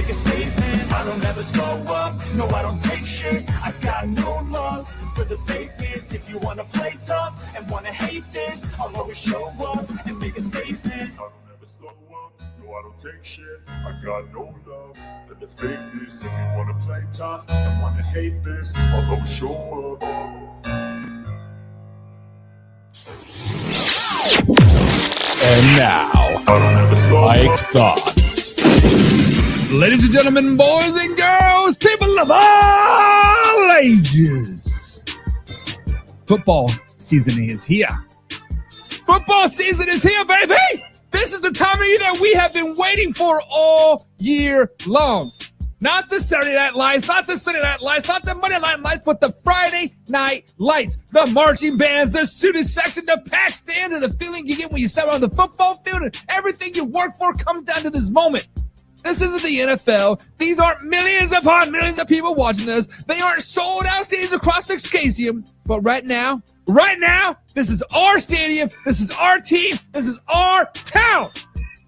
make a statement. I don't ever slow up, no I don't take shit. I got no love for the fakeness. If you wanna play tough and wanna hate this, I'll always show up and make a statement. I don't ever slow up, no I don't take shit. I got no love for the fakeness. If you wanna play tough and wanna hate this, I'll always show up. And now, Mike's Thoughts. Ladies and gentlemen, boys and girls, people of all ages, football season is here. Football season is here, baby! This is the time of year that we have been waiting for all year long. Not the Saturday Night Lights, not the Sunday Night Lights, not the Monday Night Lights, but the Friday Night Lights. The marching bands, the suited section, the packed stands, and the feeling you get when you step on the football field, and everything you work for comes down to this moment. This isn't the NFL. These aren't millions upon millions of people watching us. They aren't sold out stadiums across the stadium. But right now, this is our stadium. This is our team. This is our town.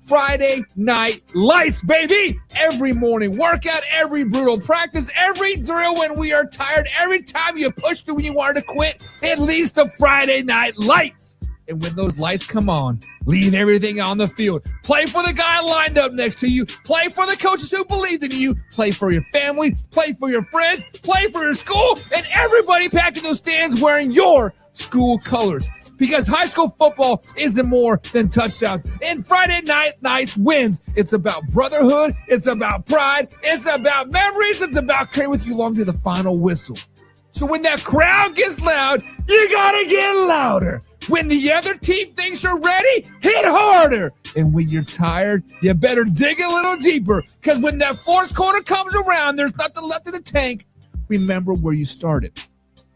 Friday Night Lights, baby. Every morning workout, every brutal practice, every drill when we are tired, every time you push through when you wanted to quit, it leads to Friday Night Lights. And when those lights come on, leave everything on the field. Play for the guy lined up next to you. Play for the coaches who believed in you. Play for your family. Play for your friends. Play for your school. And everybody packed in those stands wearing your school colors. Because high school football isn't more than touchdowns. And Friday Night Lights wins. It's about brotherhood. It's about pride. It's about memories. It's about carrying with you along to the final whistle. So when that crowd gets loud, you gotta get louder. When the other team thinks you're ready, hit harder. And when you're tired, you better dig a little deeper. Because when that fourth quarter comes around, there's nothing left in the tank. Remember where you started.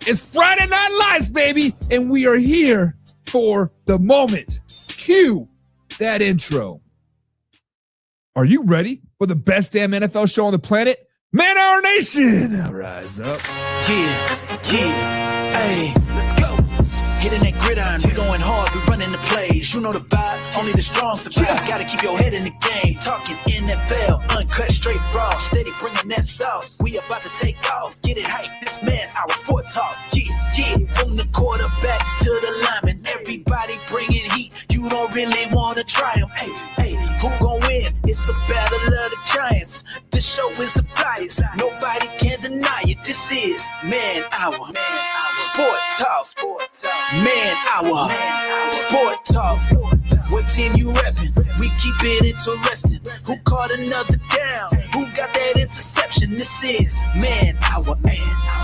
It's Friday Night Lights, baby, and we are here for the moment. Cue that intro. Are you ready for the best damn NFL show on the planet? Man Hour Nation, rise up. Yeah, hey, let's go. Hitting that gridiron, we going hard, we running the plays. You know the vibe, only the strong survive. Gotta keep your head in the game. Talking NFL, uncut, straight raw, steady bringing that sauce. We about to take off, get it hype. This man, our sport talk. Yeah, from the quarterback to the lineman, everybody bringing heat. You don't really wanna try them. Hey, who gon' win? It's a battle of the giants. This show is the bias, nobody can deny it. This is Man Hour. Sport Talk. Man Hour. Sport Talk. What team you reppin'? We keep it interesting. Who caught another down? Who got that interception? This is Man Hour.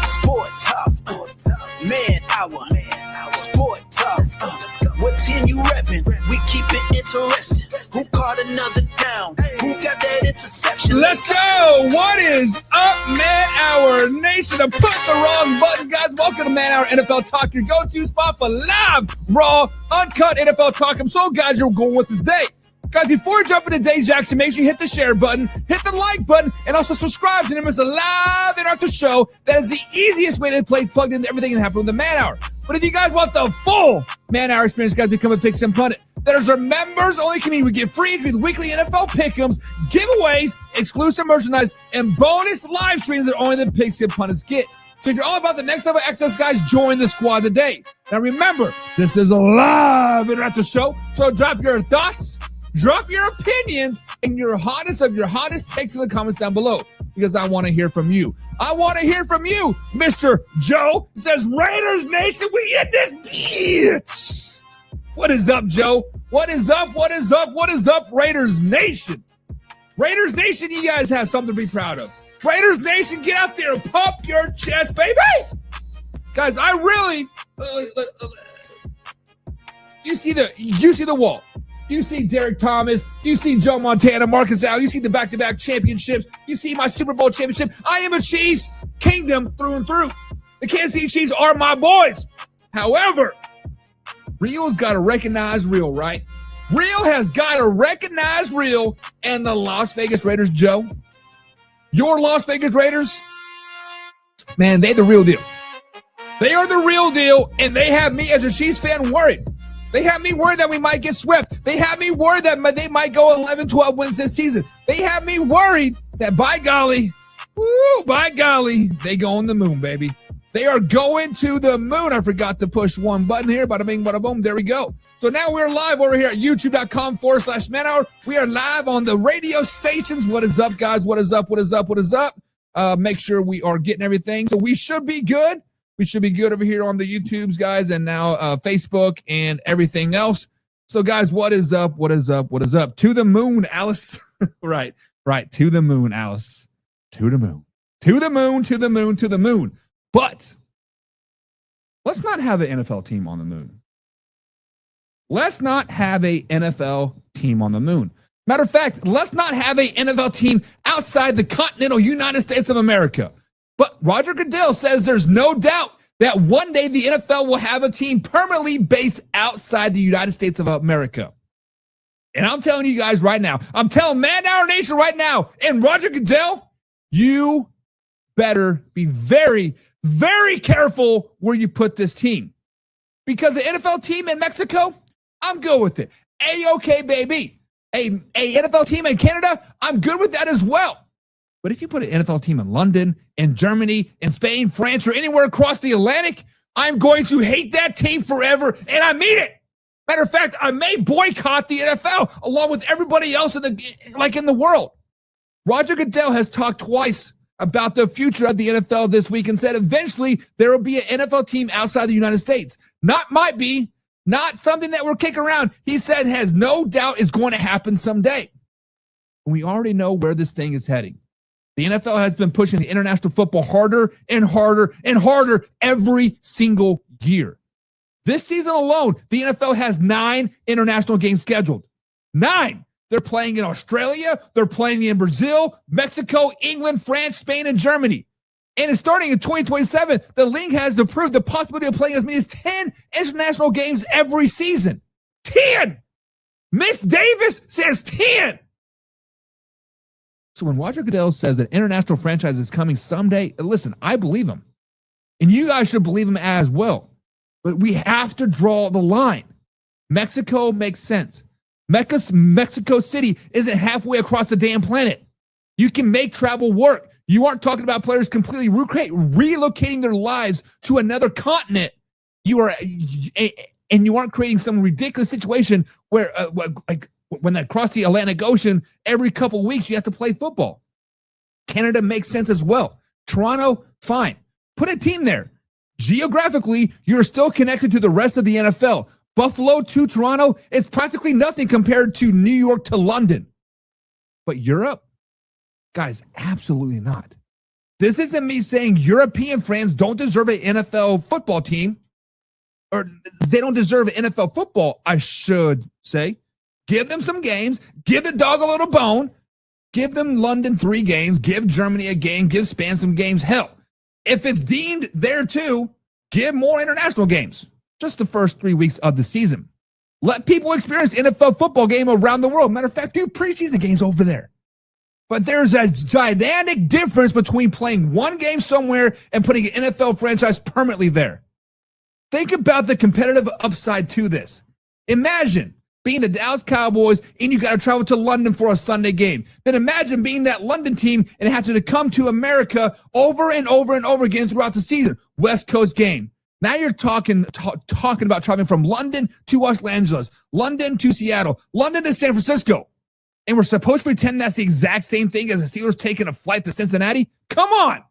Sport Talk. Man Hour. Sport Talk. What team you reppin'? We keep it interesting. Who caught another down? Who got that interception? Let's go. What is up, Man Hour Nation? I put the wrong button, guys. Welcome to Man Hour NFL Talk, your go-to spot for live, raw, uncut NFL talk. I'm so glad you're going with us today. Guys, before we jump into today's action, make sure you hit the share button, hit the like button, and also subscribe so you never miss a live interactive show. That is the easiest way to play plugged into everything that happened with the Man Hour. But if you guys want the full Man Hour experience, guys, become a Picks and Pundit. That is our members-only community. We get free entry with weekly NFL pick'ems, giveaways, exclusive merchandise, and bonus live streams that only the Picks and Pundits get. So if you're all about the next level access, guys, join the squad today. Now remember, this is a live interactive show, so drop your thoughts, drop your opinions, and your hottest takes in the comments down below, because I want to hear from you. I want to hear from you. Mr. Joe says, Raiders Nation, we in this bitch. What is up, Joe? What is up? What is up? What is up, Raiders Nation? Raiders Nation, you guys have something to be proud of. Raiders Nation, get out there and pump your chest, baby. Guys, I really, you see the wall. You see Derek Thomas. You see Joe Montana, Marcus Allen. You see the back-to-back championships. You see my Super Bowl championship. I am a Chiefs kingdom through and through. The Kansas City Chiefs are my boys. However, Real's got to recognize real, right? Real has got to recognize real. And the Las Vegas Raiders, Joe, your Las Vegas Raiders, man, they the real deal. They are the real deal, and they have me as a Chiefs fan worried. They have me worried that we might get swept. They have me worried that they might go 11-12 wins this season. They have me worried that by golly, they go on the moon, baby. They are going to the moon. I forgot to push one button here. Bada bing, bada boom. There we go. So now we're live over here at youtube.com/manhour. We are live on the radio stations. What is up, guys? What is up? What is up? What is up? Make sure we are getting everything. So we should be good. We should be good over here on the YouTubes, guys, and now Facebook and everything else. So, guys, what is up? What is up? What is up? To the moon, Alice. right. To the moon, Alice. To the moon. To the moon, to the moon, to the moon. But let's not have an NFL team on the moon. Let's not have an NFL team on the moon. Matter of fact, let's not have an NFL team outside the continental United States of America. But Roger Goodell says there's no doubt that one day the NFL will have a team permanently based outside the United States of America. And I'm telling you guys right now, I'm telling Man Hour Nation right now, and Roger Goodell, you better be very, very careful where you put this team. Because the NFL team in Mexico, I'm good with it. A-OK, baby. A NFL team in Canada, I'm good with that as well. But if you put an NFL team in London, in Germany, in Spain, France, or anywhere across the Atlantic, I'm going to hate that team forever, and I mean it. Matter of fact, I may boycott the NFL along with everybody else in the world. Roger Goodell has talked twice about the future of the NFL this week and said eventually there will be an NFL team outside the United States. Not might be, not something that we're kicking around. He said has no doubt is going to happen someday. And we already know where this thing is heading. The NFL has been pushing the international football harder and harder and harder every single year. This season alone, the NFL has 9 international games scheduled. 9. They're playing in Australia. They're playing in Brazil, Mexico, England, France, Spain, and Germany. And it's starting in 2027. The league has approved the possibility of playing as many as 10 international games every season. 10! Miss Davis says 10! So when Roger Goodell says that international franchise is coming someday, listen, I believe him. And you guys should believe him as well. But we have to draw the line. Mexico makes sense. Mexico City isn't halfway across the damn planet. You can make travel work. You aren't talking about players completely relocating their lives to another continent. You aren't creating some ridiculous situation where, when they cross the Atlantic Ocean, every couple of weeks you have to play football. Canada makes sense as well. Toronto, fine. Put a team there. Geographically, you're still connected to the rest of the NFL. Buffalo to Toronto, it's practically nothing compared to New York to London. But Europe? Guys, absolutely not. This isn't me saying European fans don't deserve an NFL football team, or they don't deserve an NFL football, I should say. Give them some games. Give the dog a little bone. Give them London 3 games. Give Germany a game. Give Spain some games. Hell, if it's deemed there too, give more international games. Just the first 3 weeks of the season. Let people experience NFL football game around the world. Matter of fact, do preseason games over there. But there's a gigantic difference between playing one game somewhere and putting an NFL franchise permanently there. Think about the competitive upside to this. Imagine being the Dallas Cowboys and you got to travel to London for a Sunday game. Then imagine being that London team and having to come to America over and over and over again throughout the season. West Coast game. Now you're talking about traveling from London to Los Angeles, London to Seattle, London to San Francisco. And we're supposed to pretend that's the exact same thing as the Steelers taking a flight to Cincinnati? Come on.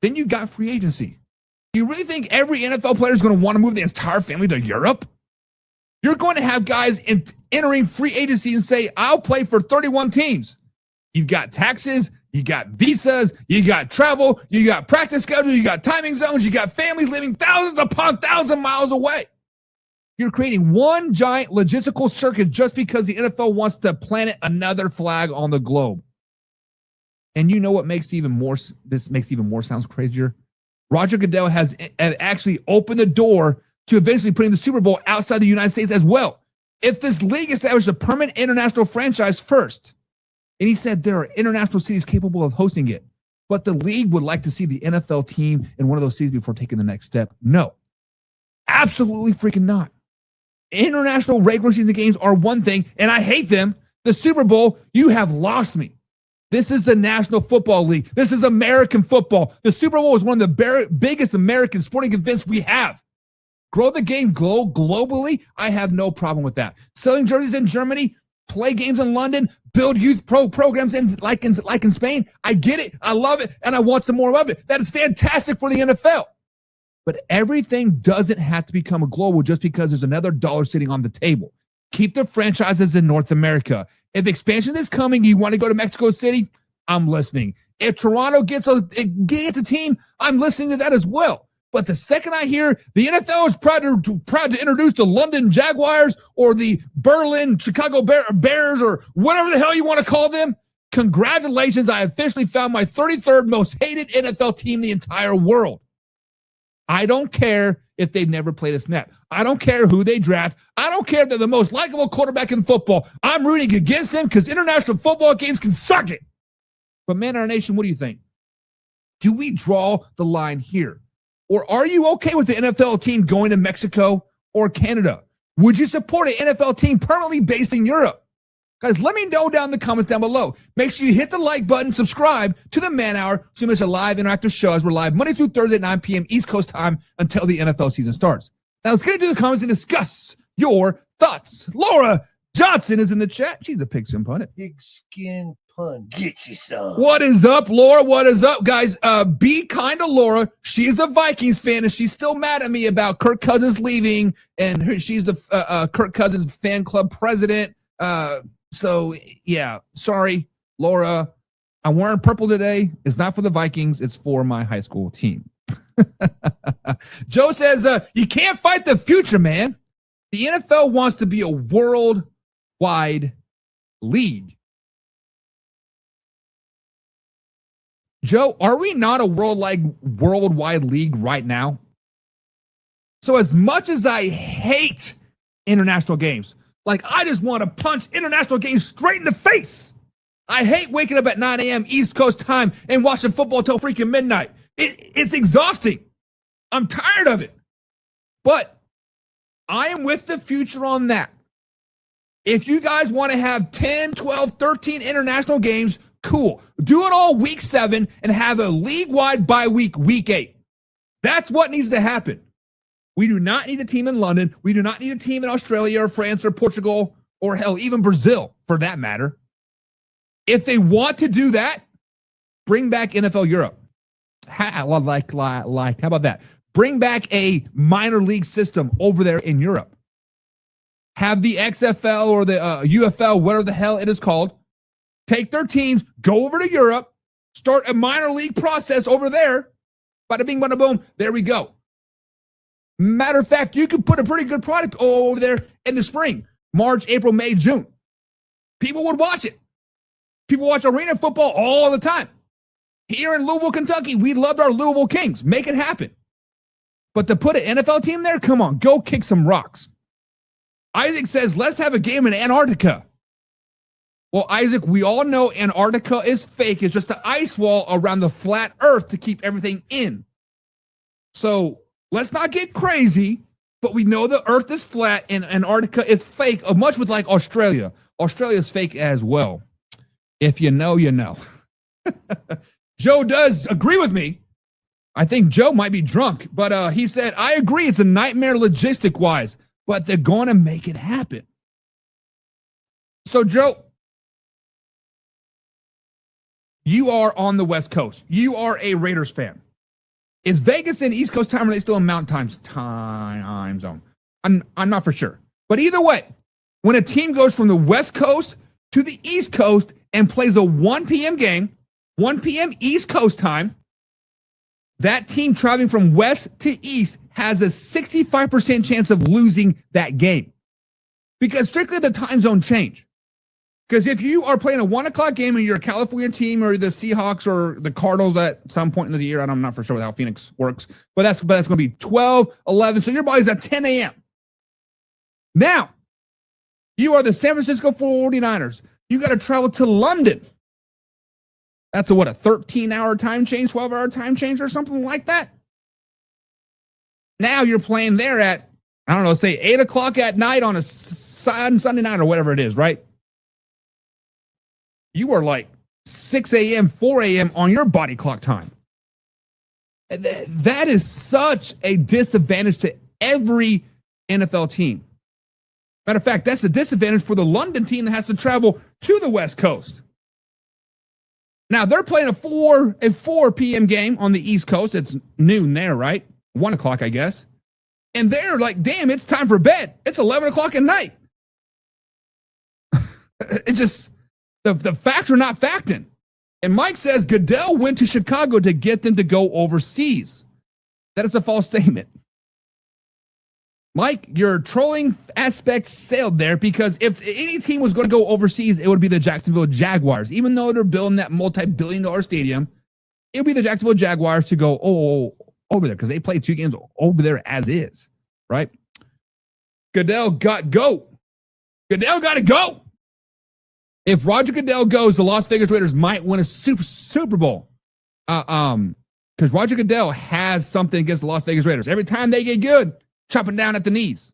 Then you got free agency. You really think every NFL player is going to want to move the entire family to Europe? You're going to have guys entering free agency and say, I'll play for 31 teams. You've got taxes, you got visas, you got travel, you got practice schedule, you got timing zones, you got families living thousands upon thousands miles away. You're creating one giant logistical circuit just because the NFL wants to plant another flag on the globe. And you know what makes even more sounds crazier? Roger Goodell has actually opened the door to eventually putting the Super Bowl outside the United States as well. If this league established a permanent international franchise first, and he said there are international cities capable of hosting it, but the league would like to see the NFL team in one of those cities before taking the next step. No, absolutely freaking not. International regular season games are one thing, and I hate them. The Super Bowl, you have lost me. This is the National Football League. This is American football. The Super Bowl is one of the biggest American sporting events we have. Grow the game globally. I have no problem with that. Selling jerseys in Germany, play games in London, build youth programs like in Spain. I get it. I love it. And I want some more of it. That is fantastic for the NFL. But everything doesn't have to become a global just because there's another dollar sitting on the table. Keep the franchises in North America. If expansion is coming, you want to go to Mexico City, I'm listening. If Toronto gets a team, I'm listening to that as well. But the second I hear the NFL is proud to introduce the London Jaguars or the Berlin Chicago Bears or whatever the hell you want to call them, congratulations, I officially found my 33rd most hated NFL team in the entire world. I don't care if they've never played a snap. I don't care who they draft. I don't care if they're the most likable quarterback in football. I'm rooting against them because international football games can suck it. But Man Our Nation, what do you think? Do we draw the line here? Or are you okay with the NFL team going to Mexico or Canada? Would you support an NFL team permanently based in Europe? Guys, let me know down in the comments down below. Make sure you hit the like button, subscribe to the Man Hour so you miss a live interactive show as we're live Monday through Thursday at 9 p.m. East Coast time until the NFL season starts. Now let's get into the comments and discuss your thoughts. Laura Johnson is in the chat. She's a pigskin pundit. Pigskin pun. Get you some. What is up, Laura? What is up, guys? Be kind to Laura. She is a Vikings fan, and she's still mad at me about Kirk Cousins leaving, and she's the Kirk Cousins fan club president. So, yeah, sorry, Laura. I'm wearing purple today. It's not for the Vikings. It's for my high school team. Joe says, you can't fight the future, man. The NFL wants to be a worldwide league. Joe, are we not a worldwide league right now? So as much as I hate international games, like I just want to punch international games straight in the face. I hate waking up at 9 a.m. East Coast time and watching football till freaking midnight. It's exhausting. I'm tired of it. But I am with the future on that. If you guys want to have 10, 12, 13 international games, cool. Do it all week 7 and have a league-wide bye week 8. That's what needs to happen. We do not need a team in London. We do not need a team in Australia or France or Portugal or hell, even Brazil for that matter. If they want to do that, bring back NFL Europe. How about that? Bring back a minor league system over there in Europe. Have the XFL or the UFL, whatever the hell it is called, take their teams, go over to Europe, start a minor league process over there. Bada bing, bada boom. There we go. Matter of fact, you could put a pretty good product over there in the spring, March, April, May, June. People would watch it. People watch arena football all the time. Here in Louisville, Kentucky, we loved our Louisville Kings. Make it happen. But to put an NFL team there, come on, go kick some rocks. Isaac says, let's have a game in Antarctica. Well, Isaac, we all know Antarctica is fake. It's just an ice wall around the flat earth to keep everything in. So let's not get crazy, but we know the earth is flat and Antarctica is fake, much with like Australia. Australia is fake as well. If you know, you know. Joe does agree with me. I think Joe might be drunk, but he said, I agree. It's a nightmare logistic-wise, but they're going to make it happen. So, Joe, you are on the West Coast. You are a Raiders fan. Is Vegas in East Coast time or are they still in Mountain time zone? I'm not for sure. But either way, when a team goes from the West Coast to the East Coast and plays a 1 p.m. game, 1 p.m. East Coast time, that team traveling from west to east has a 65% chance of losing that game. Because strictly the time zone change. Because if you are playing a 1 o'clock game and you're a California team or the Seahawks or the Cardinals at some point in the year, I'm not for sure how Phoenix works, but that's going to be 12, 11. So your body's at 10 a.m. Now, you are the San Francisco 49ers. You got to travel to London. That's a 13-hour time change, 12-hour time change or something like that. Now you're playing there at, I don't know, say 8 o'clock at night on a Sunday night or whatever it is, right? You are like 6 a.m., 4 a.m. on your body clock time. That is such a disadvantage to every NFL team. Matter of fact, that's a disadvantage for the London team that has to travel to the West Coast. Now, they're playing a 4 p.m. game on the East Coast. It's noon there, right? 1 o'clock, I guess. And they're like, damn, it's time for bed. It's 11 o'clock at night. It just, the facts are not facting. And Mike says Goodell went to Chicago to get them to go overseas. That is a false statement. Mike, your trolling aspects sailed there, because if any team was going to go overseas, it would be the Jacksonville Jaguars. Even though they're building that multi-billion-dollar stadium, it would be the Jacksonville Jaguars to go over there, because they play 2 games over there as is, right? Goodell got to go. If Roger Goodell goes, the Las Vegas Raiders might win a Super Bowl. Because Roger Goodell has something against the Las Vegas Raiders. Every time they get good, chopping down at the knees.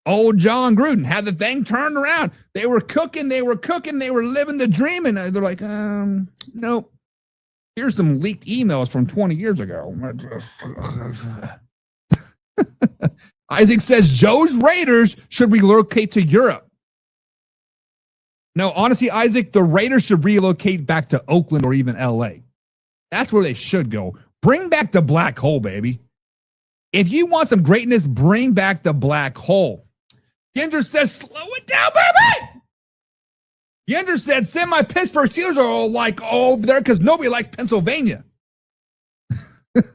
Old John Gruden had the thing turned around. They were cooking, they were living the dream, and they're like, nope. Here's some leaked emails from 20 years ago. Isaac says Joe's Raiders should relocate to Europe. No, honestly, Isaac, the Raiders should relocate back to Oakland or even LA. That's where they should go. Bring back the black hole, baby. If you want some greatness, bring back the black hole. Yender says, slow it down, baby. Yender said, send my Pittsburgh Steelers are all like over there because nobody likes Pennsylvania.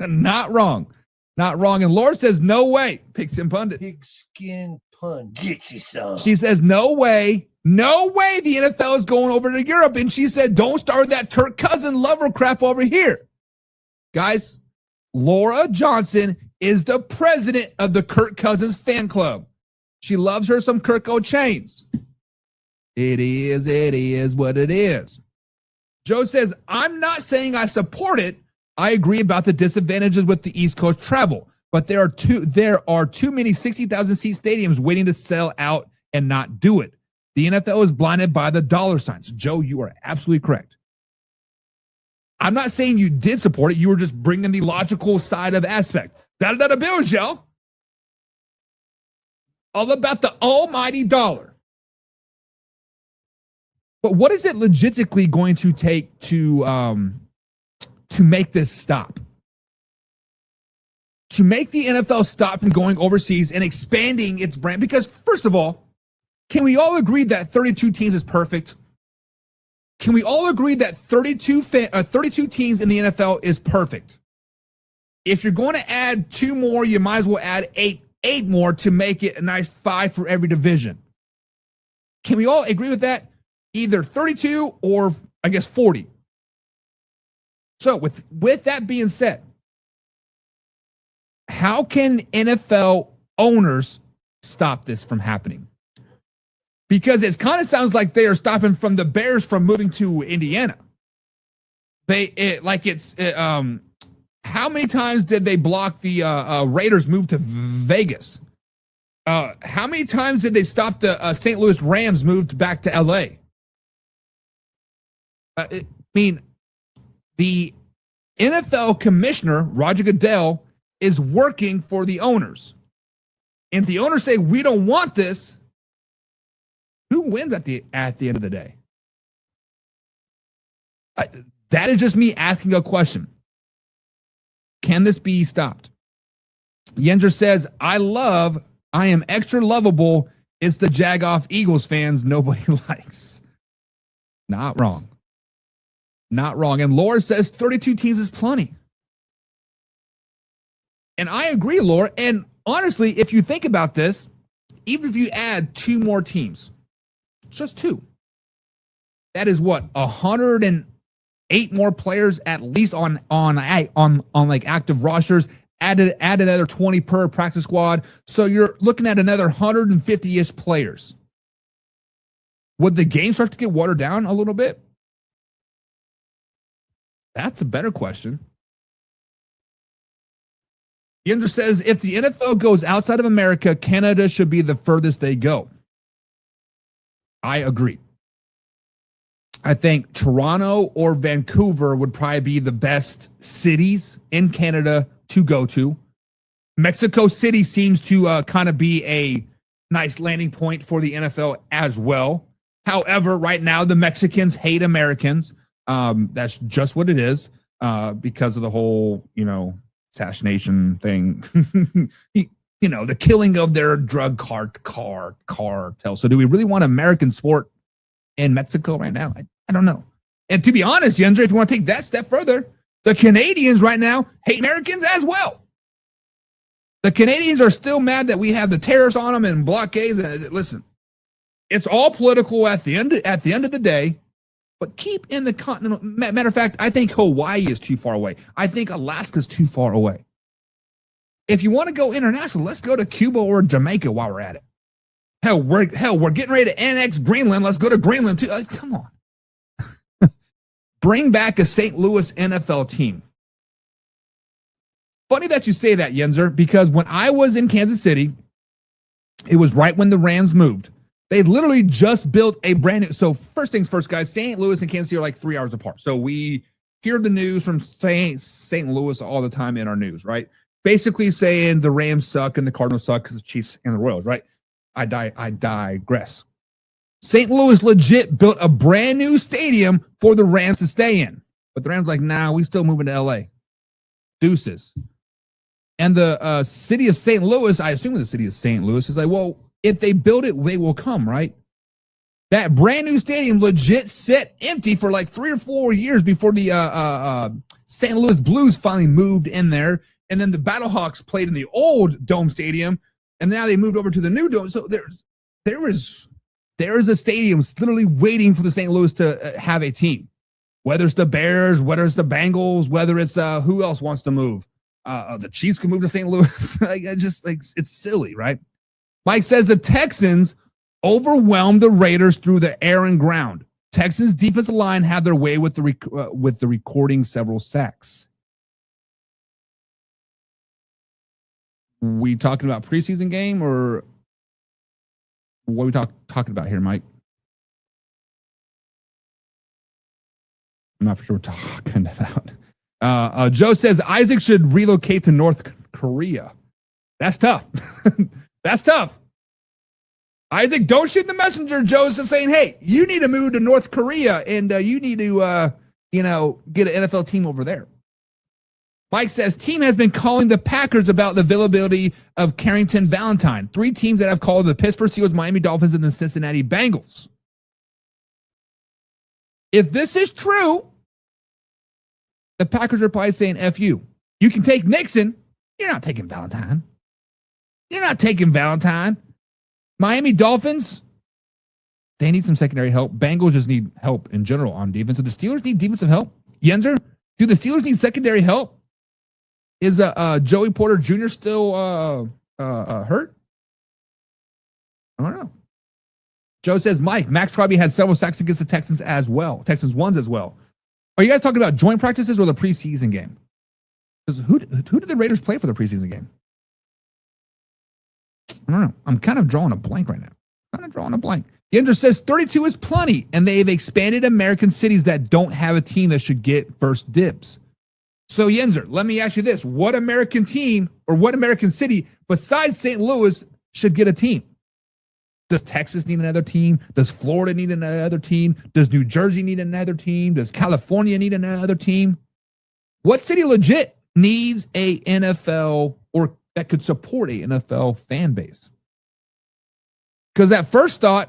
Not wrong. Not wrong. And Laura says, no way. Pigskin Pundit. Pigskin Pun. Get you some. She says, no way. No way the NFL is going over to Europe. And she said, don't start that Kirk Cousins lover crap over here. Guys, Laura Johnson is the president of the Kirk Cousins fan club. She loves her some Kirk O'Chains. It is what it is. Joe says, I'm not saying I support it. I agree about the disadvantages with the East Coast travel, but there are too many 60,000 seat stadiums waiting to sell out and not do it. The NFL is blinded by the dollar signs. Joe, you are absolutely correct. I'm not saying you did support it. You were just bringing the logical side of aspect. $1 bills, y'all. All about the almighty dollar. But what is it logistically going to take to make this stop? To make the NFL stop from going overseas and expanding its brand? Because first of all, can we all agree that 32 teams is perfect? Can we all agree that 32 teams in the NFL is perfect? If you're going to add 2 more, you might as well add 8 more to make it a nice 5 for every division. Can we all agree with that? Either 32 or, I guess, 40. So with that being said, how can NFL owners stop this from happening? Because it kind of sounds like they are stopping from the Bears from moving to Indiana. How many times did they block the Raiders move to Vegas? How many times did they stop the St. Louis Rams moved back to LA? The NFL commissioner, Roger Goodell, is working for the owners. And if the owners say, we don't want this, who wins at the end of the day? That is just me asking a question. Can this be stopped? Yender says, I am extra lovable. It's the Jagoff Eagles fans nobody likes. Not wrong. Not wrong. And Laura says 32 teams is plenty. And I agree, Laura. And honestly, if you think about this, even if you add 2 more teams, just 2, that is what, 108 more players at least on like active rosters. Add another 20 per practice squad. So you're looking at another 150-ish players. Would the game start to get watered down a little bit? That's a better question. Yender says, if the NFL goes outside of America, Canada should be the furthest they go. I agree. I think Toronto or Vancouver would probably be the best cities in Canada to go to. Mexico City seems to kind of be a nice landing point for the NFL as well. However, right now, the Mexicans hate Americans. That's just what it is because of the whole, assassination thing. The killing of their drug cartel. So do we really want American sport in Mexico right now? I don't know. And to be honest, Yenzer, if you want to take that step further, the Canadians right now hate Americans as well. The Canadians are still mad that we have the tariffs on them and blockades. Listen, it's all political at the end of the day. But keep in the continental. Matter of fact, I think Hawaii is too far away. I think Alaska's too far away. If you want to go international, let's go to Cuba or Jamaica while we're at it. Hell, we're getting ready to annex Greenland. Let's go to Greenland too. Come on. Bring back a St. Louis NFL team. Funny that you say that, Yenzer, because when I was in Kansas City, it was right when the Rams moved. They literally just built a brand new. So first things first, guys, St. Louis and Kansas City are like 3 hours apart. So we hear the news from St. Louis all the time in our news, right? Basically saying the Rams suck and the Cardinals suck because the Chiefs and the Royals, right? I digress. St. Louis legit built a brand new stadium for the Rams to stay in. But the Rams like, nah, we still moving to L.A. Deuces. And the city of St. Louis, I assume the city of St. Louis, is like, well, if they build it, they will come, right? That brand new stadium legit sat empty for like 3 or 4 years before the St. Louis Blues finally moved in there. And then the Battlehawks played in the old Dome Stadium. And now they moved over to the new Dome. So there is a stadium literally waiting for the St. Louis to have a team. Whether it's the Bears, whether it's the Bengals, whether it's who else wants to move. The Chiefs can move to St. Louis. It's silly, right? Mike says the Texans overwhelmed the Raiders through the air and ground. Texans defensive line had their way with the recording several sacks. We talking about preseason game or what are we talking about here, Mike? I'm not for sure what we're talking about. Joe says Isaac should relocate to North Korea. That's tough. That's tough. Isaac, don't shoot the messenger. Joe's just saying, hey, you need to move to North Korea and you need to, get an NFL team over there. Mike says, team has been calling the Packers about the availability of Carrington Valentine. 3 teams that have called the Pittsburgh Steelers, Miami Dolphins, and the Cincinnati Bengals. If this is true, the Packers are probably saying, F you. You can take Nixon. You're not taking Valentine. You're not taking Valentine. Miami Dolphins, they need some secondary help. Bengals just need help in general on defense. So the Steelers need defensive help. Yenzer, do the Steelers need secondary help? Is Joey Porter Jr. still hurt? I don't know. Joe says, Mike, Max Crosby had several sacks against the Texans as well. Texans ones as well. Are you guys talking about joint practices or the preseason game? Because who did the Raiders play for the preseason game? I don't know. I'm kind of drawing a blank right now. Yender says 32 is plenty, and they've expanded American cities that don't have a team that should get first dibs. So, Yenzer, let me ask you this. What American team or what American city besides St. Louis should get a team? Does Texas need another team? Does Florida need another team? Does New Jersey need another team? Does California need another team? What city legit needs a NFL or that could support a NFL fan base? Because that first thought,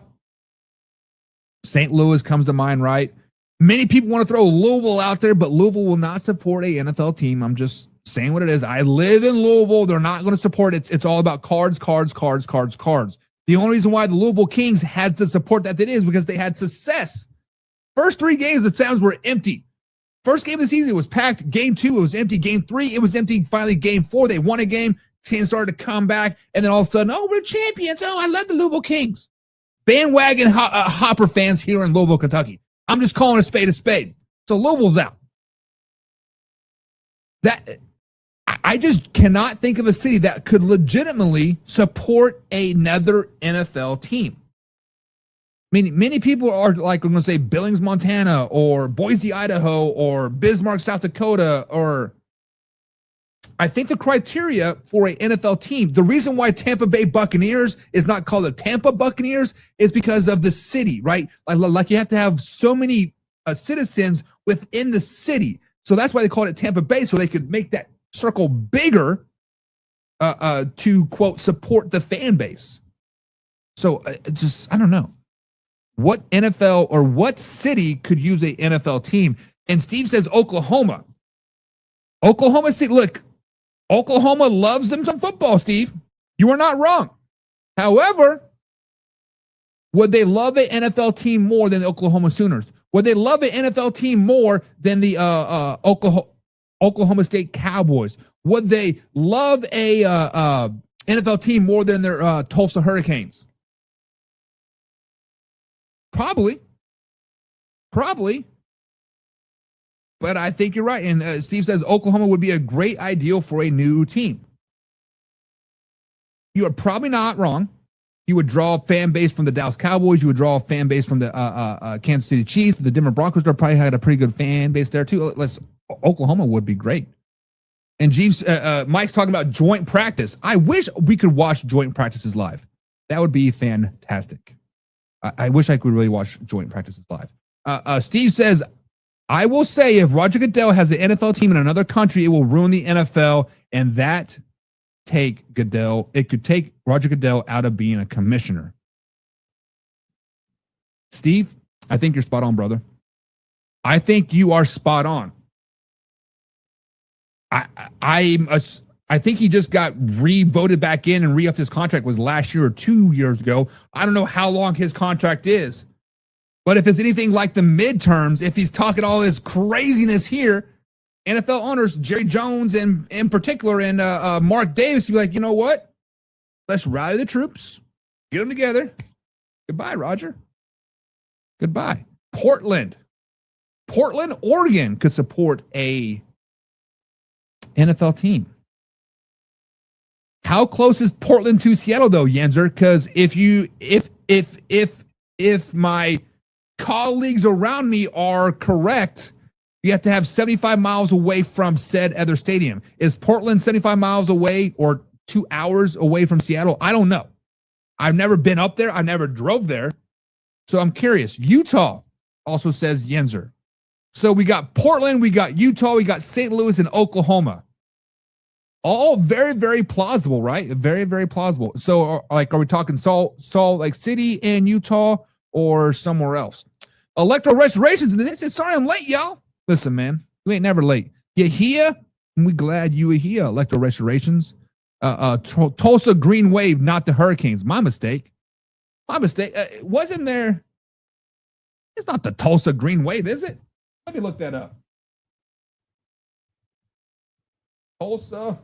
St. Louis comes to mind, right? Many people want to throw Louisville out there, but Louisville will not support a NFL team. I'm just saying what it is. I live in Louisville. They're not going to support it. It's all about cards. The only reason why the Louisville Kings had the support that it is because they had success. First 3 games, the Sounds were empty. First game of the season, it was packed. Game 2, it was empty. Game 3, it was empty. Finally, game 4, they won a game. Team started to come back, and then all of a sudden, we're champions. I love the Louisville Kings. Bandwagon Hopper fans here in Louisville, Kentucky. I'm just calling a spade a spade. So Louisville's out. I just cannot think of a city that could legitimately support another NFL team. Many people are like, I'm going to say Billings, Montana, or Boise, Idaho, or Bismarck, South Dakota, or I think the criteria for an NFL team, the reason why Tampa Bay Buccaneers is not called the Tampa Buccaneers is because of the city, right? Like you have to have so many citizens within the city. So that's why they called it Tampa Bay, so they could make that circle bigger to, quote, support the fan base. So I don't know. What NFL or what city could use a NFL team? And Steve says Oklahoma. Oklahoma City. Look, Oklahoma loves them some football, Steve. You are not wrong. However, would they love an NFL team more than the Oklahoma Sooners? Would they love an NFL team more than the Oklahoma State Cowboys? Would they love a NFL team more than their Tulsa Hurricanes? Probably. But I think you're right. And Steve says Oklahoma would be a great ideal for a new team. You are probably not wrong. You would draw a fan base from the Dallas Cowboys. You would draw a fan base from the Kansas City Chiefs. The Denver Broncos probably had a pretty good fan base there too. Oklahoma would be great. And Jeeves, Mike's talking about joint practice. I wish we could watch joint practices live. That would be fantastic. I wish I could really watch joint practices live. Steve says, I will say if Roger Goodell has an NFL team in another country, it will ruin the NFL, and that could take Roger Goodell out of being a commissioner. Steve, I think you're spot on, brother. I think you are spot on. I think he just got re-voted back in and re-upped his contract was last year or 2 years ago. I don't know how long his contract is. But if it's anything like the midterms, if he's talking all this craziness here, NFL owners, Jerry Jones in particular, and Mark Davis, be like, you know what? Let's rally the troops, get them together. Goodbye, Roger. Goodbye. Portland, Oregon could support a NFL team. How close is Portland to Seattle, though, Yenzer? Because if my colleagues around me are correct, you have to have 75 miles away from said other stadium. Is Portland 75 miles away or 2 hours away from Seattle? I don't know. I've never been up there. I never drove there. So I'm curious. Utah also says Yenzer. So we got Portland, we got Utah, we got St. Louis, and Oklahoma. All very, very plausible, right? Very, very plausible. So, are we talking Salt Lake City and Utah or somewhere else? Electro Restorations. And this is, sorry I'm late, y'all. Listen, man, you ain't never late. You here? And we glad you are here, Electro Restorations. Tulsa Green Wave, not the Hurricanes. My mistake. Wasn't there? It's not the Tulsa Green Wave, is it? Let me look that up. Tulsa